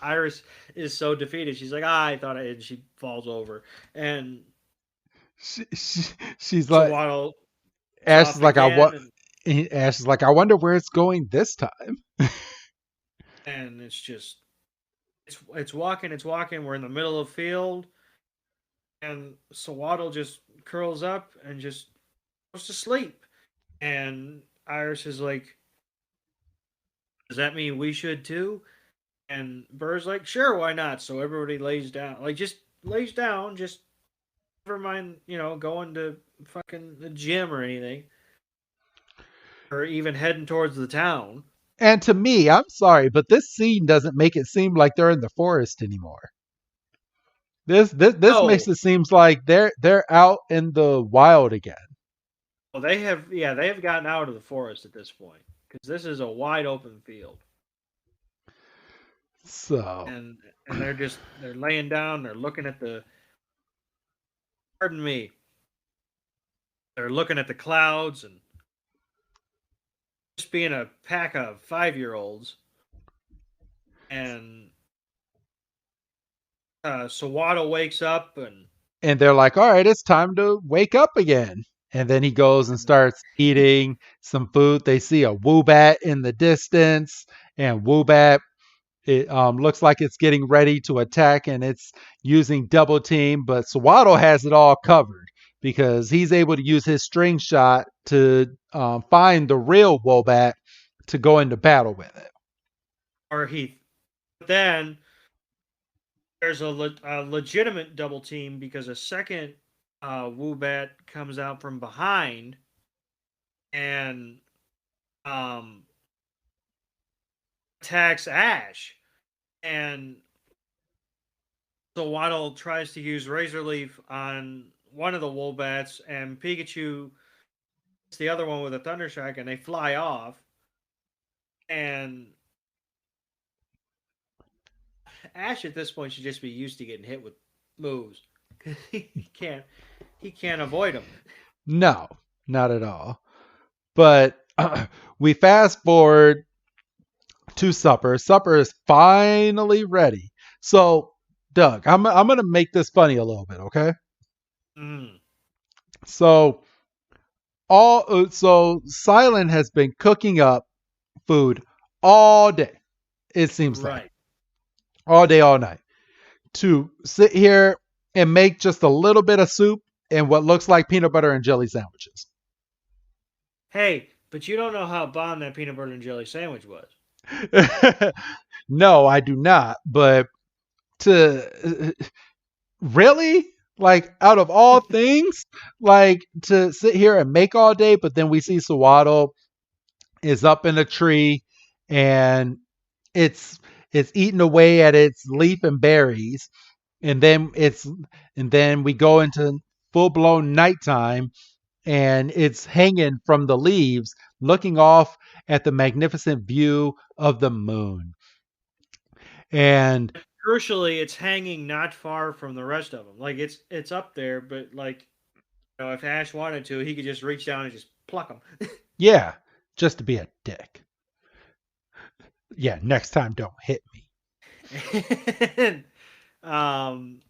[SPEAKER 4] Iris is so defeated. She's like, "I thought I," and she falls over. And
[SPEAKER 3] she's
[SPEAKER 4] so
[SPEAKER 3] like,
[SPEAKER 4] Waddle
[SPEAKER 3] Ash
[SPEAKER 4] off
[SPEAKER 3] is like, I what?
[SPEAKER 4] again,
[SPEAKER 3] Ash is like, I wonder where it's going this time.
[SPEAKER 4] and it's just it's walking, it's walking. We're in the middle of the field, and Sewaddle just curls up and just goes to sleep. And Iris is like, "Does that mean we should too?" And Burr's like, "Sure, why not?" So everybody lays down, like just lays down, just never mind, going to fucking the gym or anything, or even heading towards the town.
[SPEAKER 3] And to me, I'm sorry, but this scene doesn't make it seem like they're in the forest anymore. This makes
[SPEAKER 4] Oh,
[SPEAKER 3] it seems like they're out in the wild again.
[SPEAKER 4] well, they have gotten out of the forest at this point because this is a wide open field,
[SPEAKER 3] So,
[SPEAKER 4] and they're laying down, they're looking at the, pardon me, they're looking at the clouds and just being a pack of 5-year-olds. And Sewaddle wakes up
[SPEAKER 3] and they're like, "All right, it's time to wake up again." And then he goes and starts eating some food. They see a Woobat in the distance, and Woobat, it looks like it's getting ready to attack, and it's using double team. But Sewaddle has it all covered because he's able to use his string shot to find the real Woobat to go into battle with it.
[SPEAKER 4] or he then there's a legitimate double team because a second Woobat comes out from behind and um, attacks Ash. And so Waddle tries to use Razor Leaf on one of the Woolbats, and Pikachu hits the other one with a Thunder Strike, and they fly off. And Ash at this point should just be used to getting hit with moves. he can't he can't avoid them.
[SPEAKER 3] No, not at all. But we fast forward to supper. Supper is finally ready. So, Doug, I'm gonna make this funny a little bit, okay?
[SPEAKER 4] Mm,
[SPEAKER 3] So so Silent has been cooking up food all day. It seems like
[SPEAKER 4] right.
[SPEAKER 3] all day, all night to sit here and make just a little bit of soup and what looks like peanut butter and jelly sandwiches.
[SPEAKER 4] Hey, but you don't know how bomb that peanut butter and jelly sandwich was.
[SPEAKER 3] No, I do not. But to really, like, out of all things, like, to sit here and make all day, but then we see Sewaddle is up in a tree and it's it's eating away at its leaf and berries, and then we go into full blown nighttime, and it's hanging from the leaves, looking off at the magnificent view of the moon. And
[SPEAKER 4] Crucially, it's hanging not far from the rest of them. Like it's up there, but like if Ash wanted to, he could just reach down and just pluck them.
[SPEAKER 3] yeah, just to be a dick. Yeah, next time don't hit me.
[SPEAKER 4] and, um,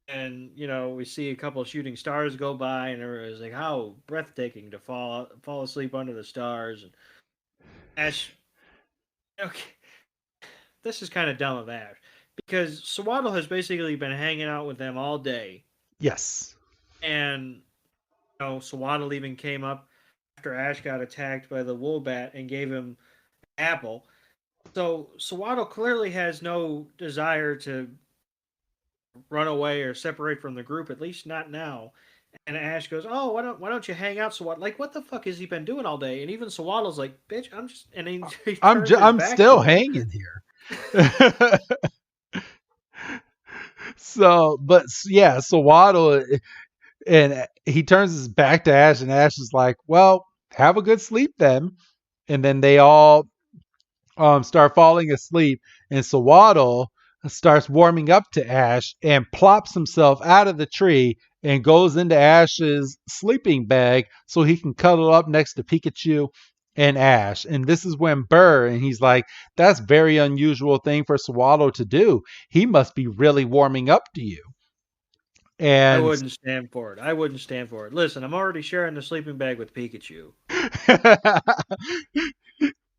[SPEAKER 4] and we see a couple of shooting stars go by, and everybody's like, "How breathtaking to fall asleep under the stars." And Ash, okay, this is kind of dumb of Ash because Sewaddle has basically been hanging out with them all day,
[SPEAKER 3] Yes.
[SPEAKER 4] and Sewaddle even came up after Ash got attacked by the Woobat and gave him an apple. So Sewaddle clearly has no desire to run away or separate from the group, at least not now. And Ash goes, "Oh, why don't you hang out, Sewaddle? Like, what the fuck has he been doing all day?" And even Sewaddle's like, "Bitch, I'm just." And he turns his
[SPEAKER 3] I'm
[SPEAKER 4] back to
[SPEAKER 3] still
[SPEAKER 4] him.
[SPEAKER 3] hanging here. So, but yeah, so Waddle, and he turns his back to Ash, and Ash is like, "Well, have a good sleep then." And then they all start falling asleep, and Sewaddle starts warming up to Ash and plops himself out of the tree and goes into Ash's sleeping bag so he can cuddle up next to Pikachu and Ash. And this is when Burr, and he's like, that's very unusual thing for Sewaddle to do. He must be really warming up to you.
[SPEAKER 4] I
[SPEAKER 3] And
[SPEAKER 4] wouldn't stand for it. I wouldn't stand for it. Listen, I'm already sharing the sleeping bag with Pikachu.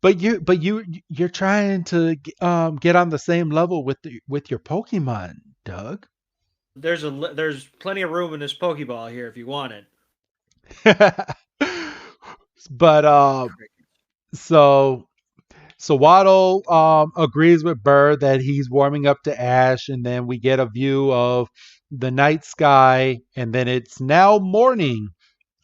[SPEAKER 3] but you're trying to get on the same level with your Pokemon, Doug.
[SPEAKER 4] There's plenty of room in this Pokeball here if you want it.
[SPEAKER 3] But so Waddle agrees with Burr that he's warming up to Ash, and then we get a view of the night sky, and then it's now morning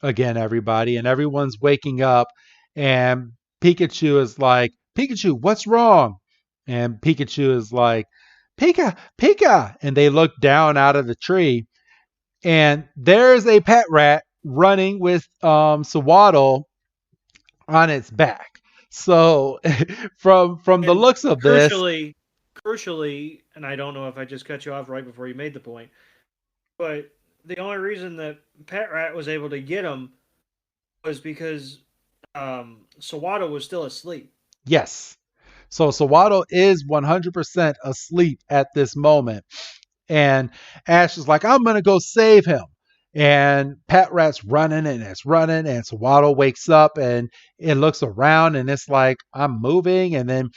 [SPEAKER 3] again, everybody, and everyone's waking up, and Pikachu is like, Pikachu, what's wrong? And Pikachu is like, Pika, Pika, and they look down out of the tree, and there's a pet rat running with Sewaddle on its back. So from the looks of this,
[SPEAKER 4] crucially, and I don't know if I just cut you off right before you made the point, but the only reason that Pet Rat was able to get him was because Sewaddle was still asleep.
[SPEAKER 3] yes. So Sewaddle is 100% asleep at this moment. And Ash is like, I'm going to go save him. And Pet Rat's running and it's running. And Sewaddle wakes up and it looks around and it's like, I'm moving. And then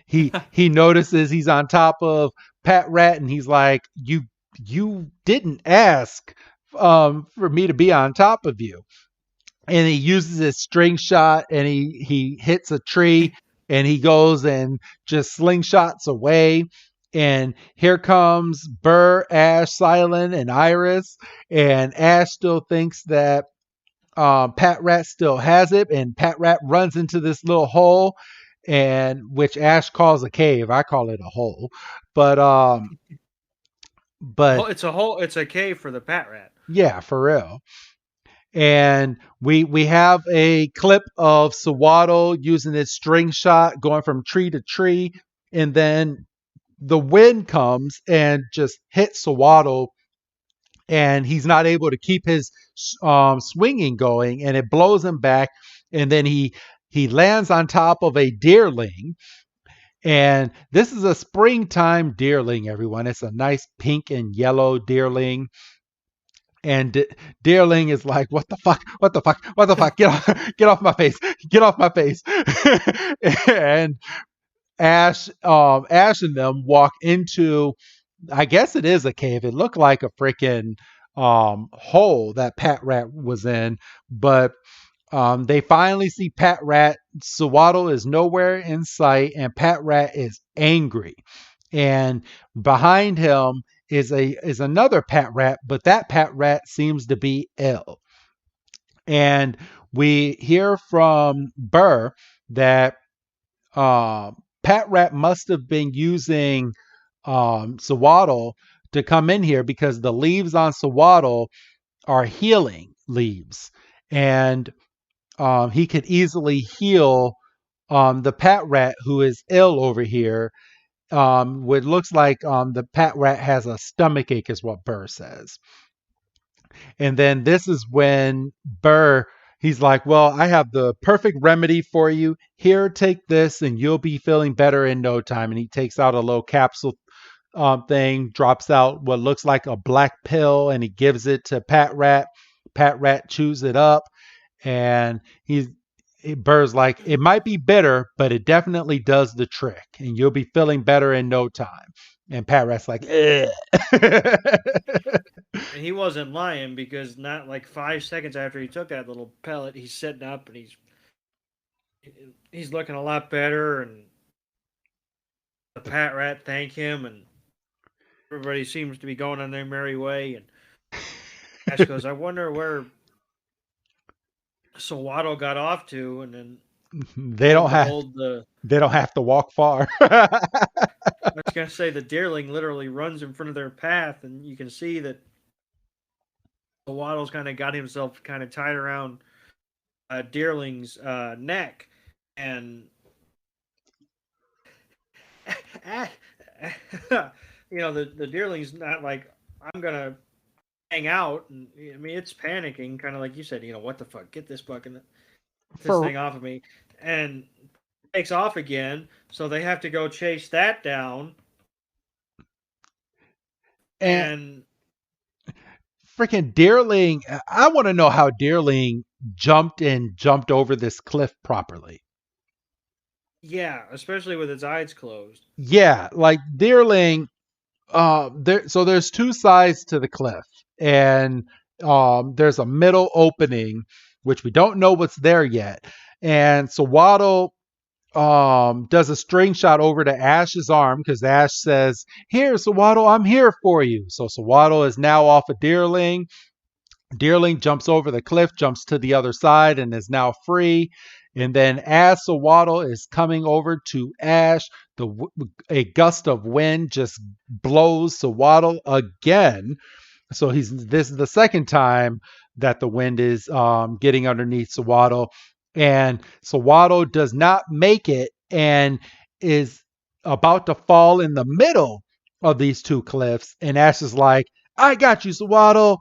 [SPEAKER 3] he notices he's on top of Pet Rat and he's like, you didn't ask for me to be on top of you. And he uses his string shot and he hits a tree and he goes and just slingshots away. And here comes Burr, Ash, Silent, and Iris. And Ash still thinks that Pat Rat still has it. And Pat Rat runs into this little hole, and which Ash calls a cave. I call it a hole. But
[SPEAKER 4] it's a hole. It's a cave for the Pat Rat.
[SPEAKER 3] Yeah, for real. And we have a clip of Sewaddle using his string shot going from tree to tree, and then the wind comes and just hits Sewaddle, and he's not able to keep his swinging going, and it blows him back, and then he lands on top of a deerling. And this is a springtime deerling, everyone. It's a nice pink and yellow deerling. And Deerling is like, what the fuck? What the fuck? What the fuck? Get off my face. Get off my face. And Ash and them walk into, I guess it is a cave. It looked like a freaking hole that Pat Rat was in. But they finally see Pat Rat. Sewaddle is nowhere in sight, and Pat Rat is angry. And behind him is another Pat Rat, but that Pat Rat seems to be ill. And we hear from Burr that Pat Rat must have been using Sewaddle to come in here because the leaves on Sewaddle are healing leaves. And he could easily heal the Pat Rat who is ill over here. What looks like the Pat Rat has a stomach ache is what Burr says. And then this is when Burr, he's like, well, I have the perfect remedy for you. Here, take this and you'll be feeling better in no time. And he takes out a little capsule thing, drops out what looks like a black pill, and he gives it to Pat Rat. Pat Rat chews it up, and Burr's like, it might be bitter, but it definitely does the trick, and you'll be feeling better in no time. And Pat Rat's like,
[SPEAKER 4] and he wasn't lying, because not like 5 seconds after he took that little pellet, he's sitting up and he's looking a lot better, and the Pat Rat thank him, and everybody seems to be going on their merry way. And Ash goes, I wonder where Sewaddle got off to, and then
[SPEAKER 3] They
[SPEAKER 4] lo
[SPEAKER 3] don't
[SPEAKER 4] and
[SPEAKER 3] have
[SPEAKER 4] behold,
[SPEAKER 3] they don't have to walk far.
[SPEAKER 4] I was gonna say the deerling literally runs in front of their path, and you can see that Sewaddle's kind of got himself kind of tied around Deerling's neck, and the Deerling's not like, I'm gonna hang out, and I mean it's panicking, kind of like you said. What the fuck? Get this
[SPEAKER 3] For
[SPEAKER 4] thing off of me, and takes off again. So they have to go chase that down,
[SPEAKER 3] and
[SPEAKER 4] and
[SPEAKER 3] freaking Deerling, I want to know how Deerling jumped over this cliff properly.
[SPEAKER 4] yeah, especially with its eyes closed.
[SPEAKER 3] Yeah, like Deerling, so there's two sides to the cliff, and there's a middle opening, which we don't know what's there yet. And so Waddle does a string shot over to Ash's arm because Ash says, "Here, Sewaddle, I'm here for you." So Sewaddle is now off of Deerling. Deerling jumps over the cliff, jumps to the other side, and is now free. And then as Sewaddle is coming over to Ash, a gust of wind just blows Sewaddle again. So this is the second time that the wind is getting underneath Sewaddle, and Sewaddle does not make it and is about to fall in the middle of these two cliffs. And Ash is like, "I got you, Sewaddle,"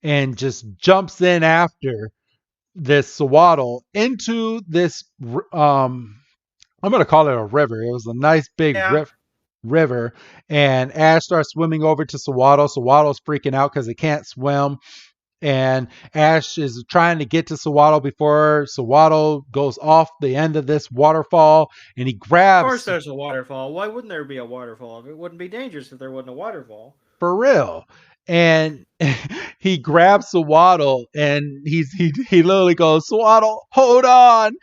[SPEAKER 3] and just jumps in after this Sewaddle into this. I'm gonna call it a river. It was a nice big
[SPEAKER 4] Yeah,
[SPEAKER 3] river, and Ash starts swimming over to Sewaddle. Sewaddle's freaking out because it can't swim, and Ash is trying to get to Sewaddle before Sewaddle goes off the end of this waterfall, and he
[SPEAKER 4] of course
[SPEAKER 3] grabs
[SPEAKER 4] there's a waterfall. Why wouldn't there be a waterfall? It wouldn't be dangerous if there wasn't a waterfall.
[SPEAKER 3] for real. And he grabs Sewaddle, and he literally goes, "Sewaddle, hold on!"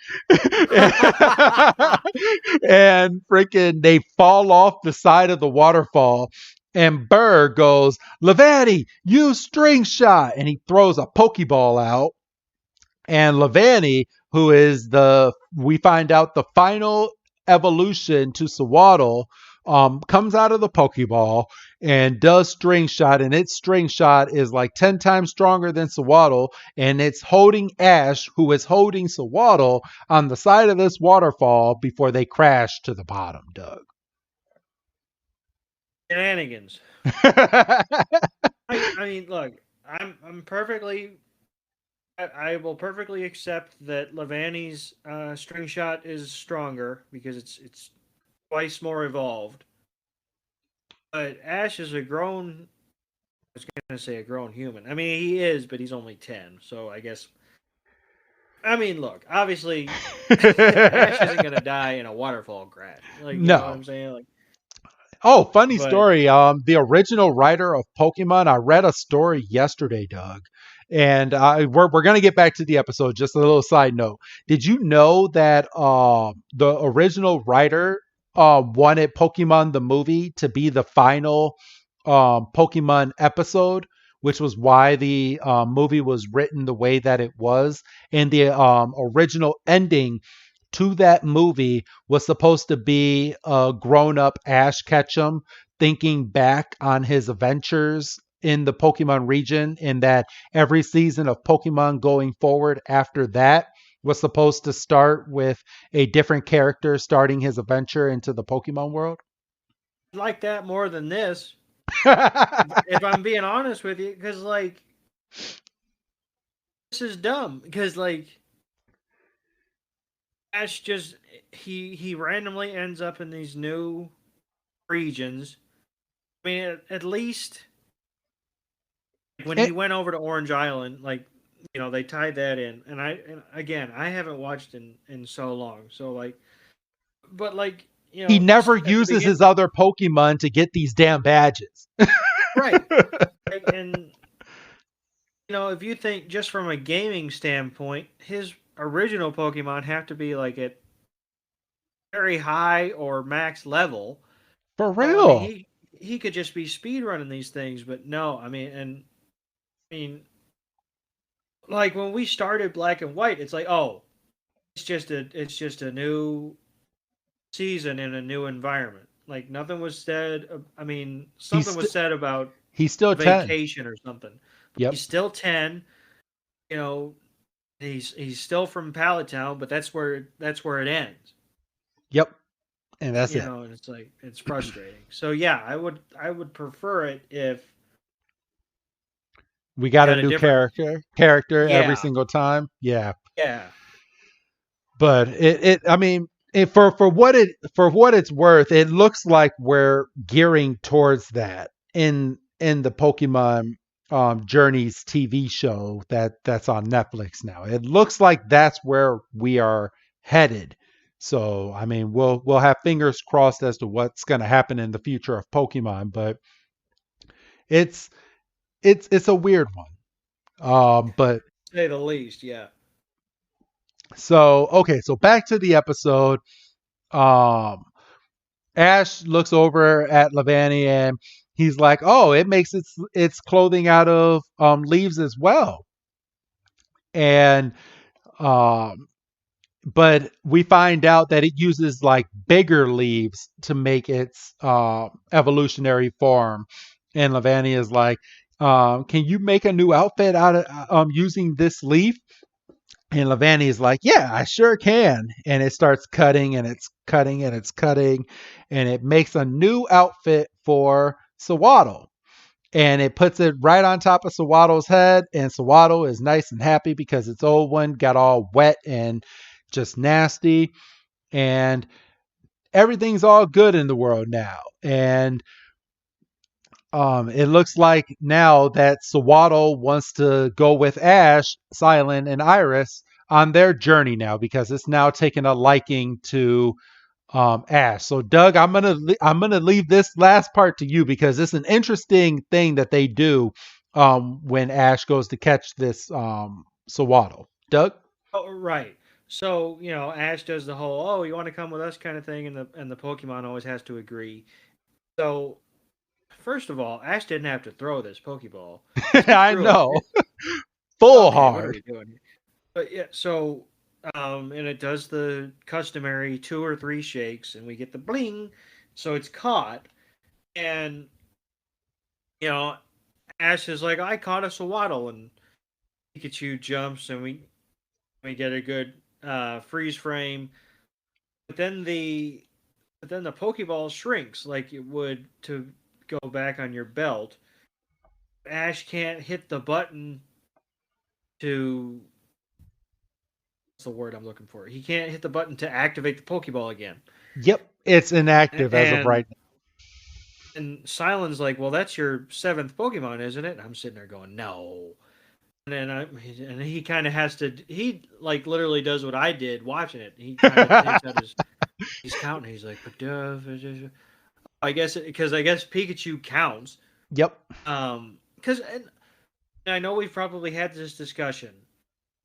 [SPEAKER 3] And freaking they fall off the side of the waterfall. And Burgh goes, "Levani, use string shot," and he throws a Pokeball out. And Levani, who is we find out the final evolution to Sewaddle, comes out of the Pokeball and does string shot, and its string shot is like 10 times stronger than Sewaddle, and it's holding Ash, who is holding Sewaddle, on the side of this waterfall before they crash to the bottom, Doug.
[SPEAKER 4] Shenanigans. I mean, look, I'm perfectly. I will perfectly accept that Levani's string shot is stronger because it's twice more evolved. But Ash is a grown. I was going to say a grown human. I mean, he is, but he's only 10. So I guess. I mean, look. Obviously, Ash isn't going to die in a waterfall crash. Like, you know what
[SPEAKER 3] No.
[SPEAKER 4] I'm saying? Like,
[SPEAKER 3] Oh, funny
[SPEAKER 4] but
[SPEAKER 3] story. The original writer of Pokemon, I read a story yesterday, Doug, and we're gonna get back to the episode. Just a little side note: did you know that the original writer wanted Pokemon the movie to be the final Pokemon episode, which was why the movie was written the way that it was, and the original ending to that movie was supposed to be a grown-up Ash Ketchum thinking back on his adventures in the Pokemon region, and that every season of Pokemon going forward after that was supposed to start with a different character starting his adventure into the Pokemon world.
[SPEAKER 4] I like that more than this. If I'm being honest with you, because like this is dumb. Because like Ash just he randomly ends up in these new regions. I mean, at least when he went over to Orange Island, like they tied that in. And again, I haven't watched in so long, so like, but like
[SPEAKER 3] he never uses his other Pokemon to get these damn badges.
[SPEAKER 4] Right. And if you think just from a gaming standpoint, his original Pokemon have to be like at very high or max level.
[SPEAKER 3] For real.
[SPEAKER 4] I mean, he could just be speed running these things, but no, I mean, and I mean, like when we started Black and White, it's like, oh, it's just a new season in a new environment. Like nothing was said. I mean, something was said about
[SPEAKER 3] he's still 10.
[SPEAKER 4] vacation or something.
[SPEAKER 3] Yep.
[SPEAKER 4] He's still 10. You know, he's still from Palatown, but that's where it ends.
[SPEAKER 3] Yep. And that's
[SPEAKER 4] You
[SPEAKER 3] it.
[SPEAKER 4] know, and it's like it's frustrating. So yeah, I would prefer it if
[SPEAKER 3] we got a
[SPEAKER 4] had a
[SPEAKER 3] new
[SPEAKER 4] different
[SPEAKER 3] character every
[SPEAKER 4] yeah.
[SPEAKER 3] single time. Yeah.
[SPEAKER 4] Yeah.
[SPEAKER 3] But I mean, for what it's worth, it looks like we're gearing towards that in the Pokemon Journeys TV show that's on Netflix now. It looks like that's where we are headed. So I mean, we'll have fingers crossed as to what's going to happen in the future of Pokemon, but it's it's a weird one. But
[SPEAKER 4] Say the least, yeah.
[SPEAKER 3] so okay, so back to the episode. Um, Ash looks over at Levani and he's like, "Oh, it makes its clothing out of leaves as well." And um, but we find out that it uses like bigger leaves to make its evolutionary form. And Levani is like, "Can you make a new outfit out of using this leaf?" And Levani is like, "Yeah, I sure can." And it starts cutting and it's cutting and it's cutting. And it makes a new outfit for Sewaddle. And it puts it right on top of Sewaddle's head. And Sewaddle is nice and happy because its old one got all wet and just nasty. And everything's all good in the world now. And it looks like now that Sewaddle wants to go with Ash, Silent, and Iris on their journey now because it's now taken a liking to Ash. So, Doug, I'm gonna leave this last part to you because it's an interesting thing that they do when Ash goes to catch this Sewaddle. Doug.
[SPEAKER 4] Oh, right. So Ash does the whole "oh, you want to come with us" kind of thing, and the Pokemon always has to agree. So first of all, Ash didn't have to throw this Pokeball.
[SPEAKER 3] I know. Full
[SPEAKER 4] okay,
[SPEAKER 3] hard.
[SPEAKER 4] what are we doing here? But yeah, so and it does the customary 2 or 3 shakes, and we get the bling. So it's caught, and Ash is like, "I caught a Sewaddle," and Pikachu jumps, and we get a good freeze frame. But then the Pokeball shrinks like it would to go back on your belt. Ash can't hit the button to what's the word I'm looking for? He can't hit the button to activate the Pokeball again.
[SPEAKER 3] Yep, it's inactive as of right now.
[SPEAKER 4] And Silent's like, "Well, that's your 7th Pokemon, isn't it?" And I'm sitting there going, "No." And then he kind of has to. He like literally does what I did watching it. He kind of takes out he's counting. He's like, I guess Pikachu counts.
[SPEAKER 3] Yep.
[SPEAKER 4] Because I know we've probably had this discussion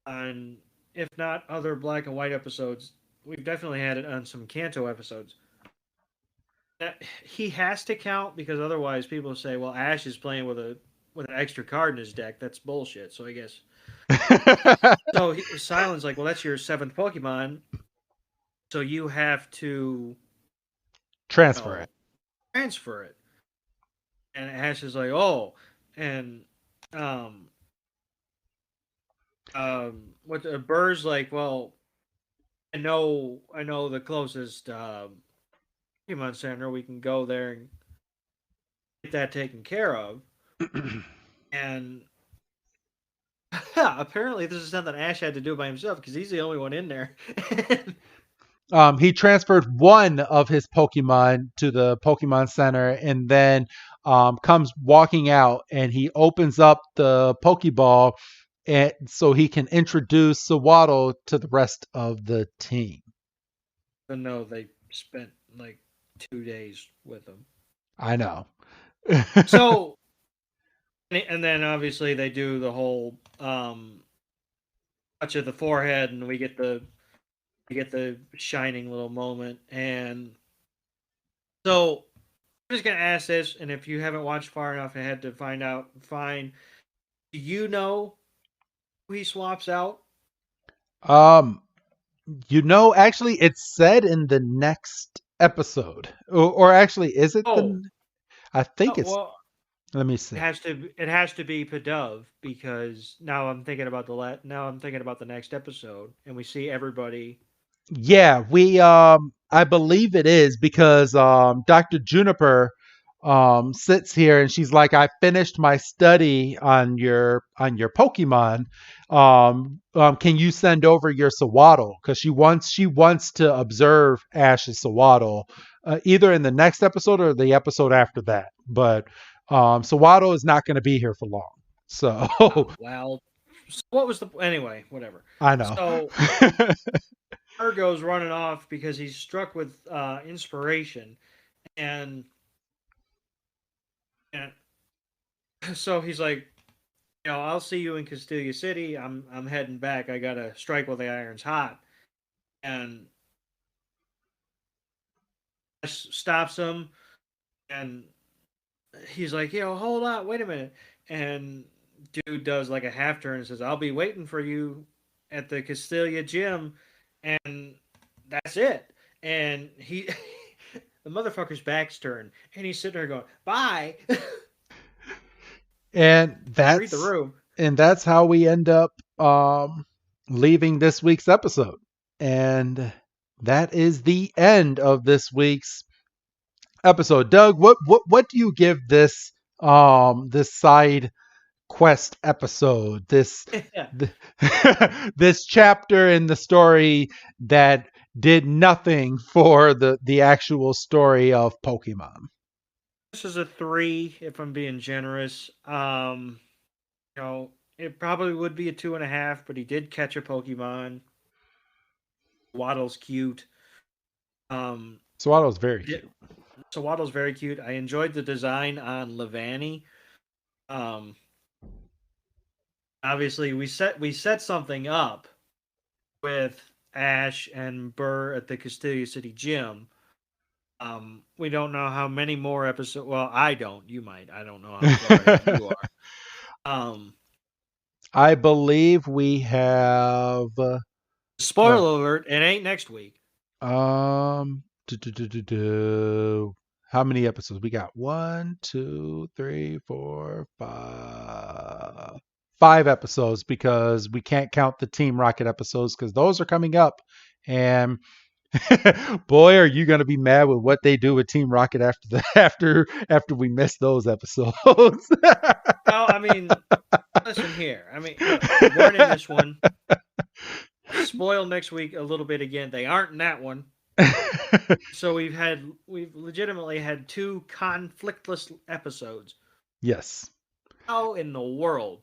[SPEAKER 4] on, if not other Black and White episodes, we've definitely had it on some Kanto episodes. He has to count because otherwise people say, "Well, Ash is playing with an extra card in his deck." That's bullshit. So I guess. So Silent's like, "Well, that's your 7th Pokemon, so you have to
[SPEAKER 3] transfer it."
[SPEAKER 4] And Ash is like, "Oh," and what Burr's like, "Well, I know the closest Pokemon Center. We can go there and get that taken care of." And apparently this is something Ash had to do by himself because he's the only one in there.
[SPEAKER 3] He transferred one of his Pokemon to the Pokemon Center and then comes walking out and he opens up the Pokeball and so he can introduce Sewaddle to the rest of the team.
[SPEAKER 4] No, they spent like 2 days with him.
[SPEAKER 3] I know.
[SPEAKER 4] So, and then obviously they do the whole touch of the forehead, and we get the shining little moment. And so I'm just gonna ask this, and if you haven't watched far enough ahead to find out, fine. Do you know who he swaps out?
[SPEAKER 3] Um, actually, it's said in the next episode, or actually, is it
[SPEAKER 4] Oh,
[SPEAKER 3] I think
[SPEAKER 4] oh
[SPEAKER 3] it's.
[SPEAKER 4] well,
[SPEAKER 3] Let me see.
[SPEAKER 4] it has to be Padov because now I'm thinking about the next episode and we see everybody.
[SPEAKER 3] Yeah, we I believe it is because Dr. Juniper sits here and she's like, I finished my study on your Pokemon. Can you send over your Sewaddle? Because she wants to observe Ash's Sewaddle, either in the next episode or the episode after that. But Sewaddle is not going to be here for long. So
[SPEAKER 4] Well, what was the anyway? Whatever.
[SPEAKER 3] I know.
[SPEAKER 4] So Ergo's running off because he's struck with inspiration, and and so he's like, I'll see you in Castelia City. I'm heading back. I gotta strike while the iron's hot, and stops him, and he's like, hold on, wait a minute, and dude does like a half turn and says, I'll be waiting for you at the Castelia gym, and that's it. And he, the motherfucker's back's turned, and he's sitting there going, "Bye."
[SPEAKER 3] And
[SPEAKER 4] Read the room.
[SPEAKER 3] that's how we end up leaving this week's episode. And that is the end of this week's episode. Doug, what do you give this side quest episode, this chapter in the story that did nothing for the actual story of Pokemon?
[SPEAKER 4] This is a 3, if I'm being generous. It probably would be a 2.5, but he did catch a Pokemon. Waddle's cute.
[SPEAKER 3] Sewaddle's very cute.
[SPEAKER 4] Sewaddle's very cute. I enjoyed the design on Levani. Obviously, we set something up with Ash and Burr at the Castelia City gym. We don't know how many more episodes. Well, I don't. You might. I don't know how far you are.
[SPEAKER 3] I believe we have.
[SPEAKER 4] Spoiler alert! It ain't next week.
[SPEAKER 3] How many episodes we got? 1, 2, 3, 4, 5. 5 episodes, because we can't count the Team Rocket episodes because those are coming up, and boy, are you going to be mad with what they do with Team Rocket after we miss those episodes.
[SPEAKER 4] Well, I mean, listen here. I mean, they weren't in this one. Spoil next week a little bit again. They aren't in that one. So we've legitimately had 2 conflictless episodes.
[SPEAKER 3] Yes.
[SPEAKER 4] How in the world?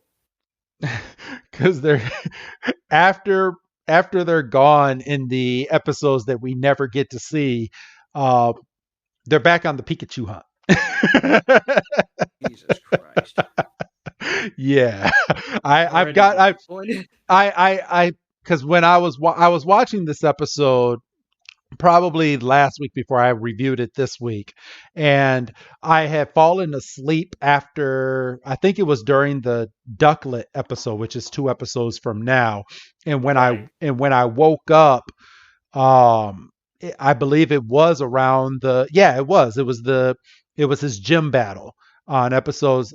[SPEAKER 3] Because they're after they're gone in the episodes that we never get to see, they're back on the Pikachu hunt.
[SPEAKER 4] Jesus Christ.
[SPEAKER 3] Yeah. Because when I was watching this episode probably last week before I reviewed it this week, and I had fallen asleep after, I think it was during the Ducklet episode, which is 2 episodes from now, and when I woke up, I believe it was around it was his gym battle on episodes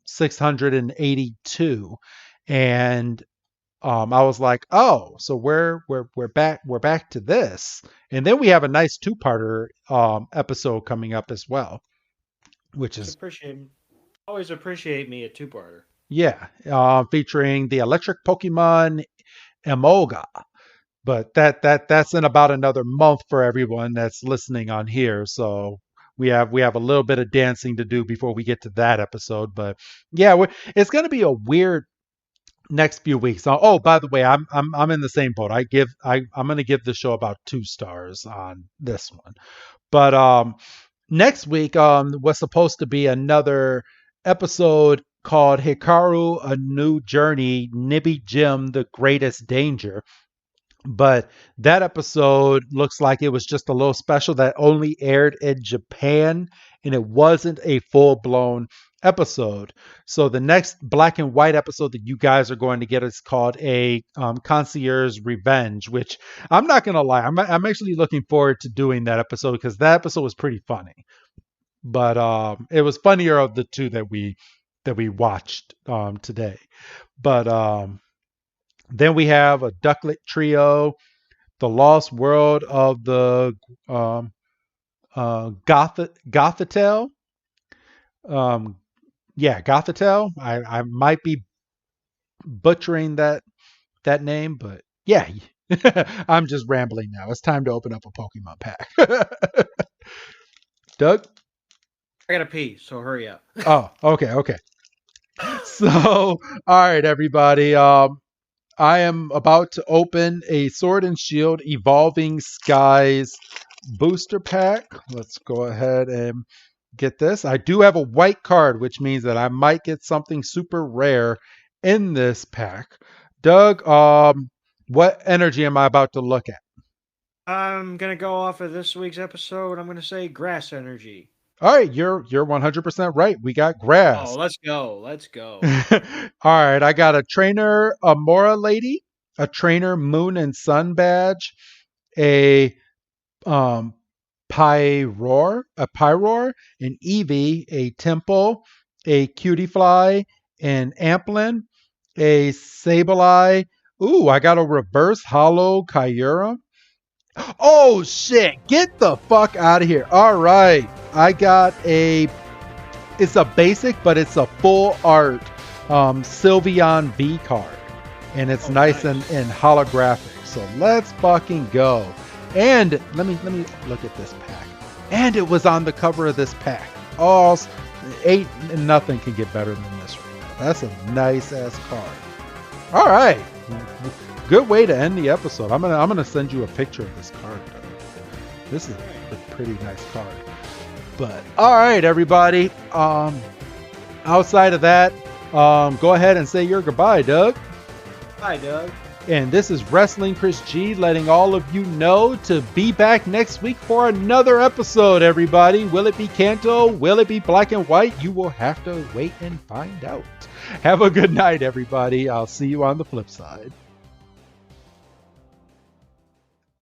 [SPEAKER 3] 682, and I was like, oh, so we're back to this, and then we have a nice 2-parter episode coming up as well, which is
[SPEAKER 4] always appreciate me a 2-parter.
[SPEAKER 3] Yeah, featuring the electric Pokemon Emolga, but that's in about another month for everyone that's listening on here. So we have a little bit of dancing to do before we get to that episode, but yeah, it's going to be a weird next few weeks. Oh, by the way, I'm in the same boat. I'm going to give the show about 2 stars on this one. But next week was supposed to be another episode called Hikaru: A New Journey, Nibby Jim: The Greatest Danger. But that episode looks like it was just a little special that only aired in Japan, and it wasn't a full-blown episode. So the next black and white episode that you guys are going to get is called a Concierge Revenge, which I'm not going to lie. I'm actually looking forward to doing that episode because that episode was pretty funny. But it was funnier of the two that we watched today. But then we have a Ducklet Trio, The Lost World of the Gothitelle. Gothitelle. I might be butchering that name, but yeah. I'm just rambling now. It's time to open up a Pokemon pack. Doug?
[SPEAKER 4] I gotta pee, so hurry up.
[SPEAKER 3] Oh, okay. So, all right, everybody. I am about to open a Sword and Shield Evolving Skies booster pack. Let's go ahead and get this. I do have a white card, which means that I might get something super rare in this pack. Doug, what energy am I about to look at?
[SPEAKER 4] I'm gonna go off of this week's episode. I'm gonna say grass energy.
[SPEAKER 3] All right, you're 100% right. We got grass.
[SPEAKER 4] Oh, let's go.
[SPEAKER 3] All right, I got a trainer Amora Lady, a trainer Moon and Sun badge, a Pyroar, an Eevee, a Temple, a Cutiefly, an Amplin, a Sableye. Ooh, I got a reverse holo Kyurem. Oh shit, get the fuck out of here. All right, I got it's a basic, but it's a full art Sylveon V card, and it's nice and holographic. So let's fucking go. And let me look at this pack. And it was on the cover of this pack. Oh, nothing can get better than this right now. That's a nice ass card. All right. Good way to end the episode. I'm gonna send you a picture of this card. This is a pretty nice card. But all right, everybody. Outside of that, go ahead and say your goodbye, Doug.
[SPEAKER 4] Bye, Doug.
[SPEAKER 3] And this is Wrestling Chris G letting all of you know to be back next week for another episode, everybody. Will it be Kanto? Will it be black and white? You will have to wait and find out. Have a good night, everybody. I'll see you on the flip side.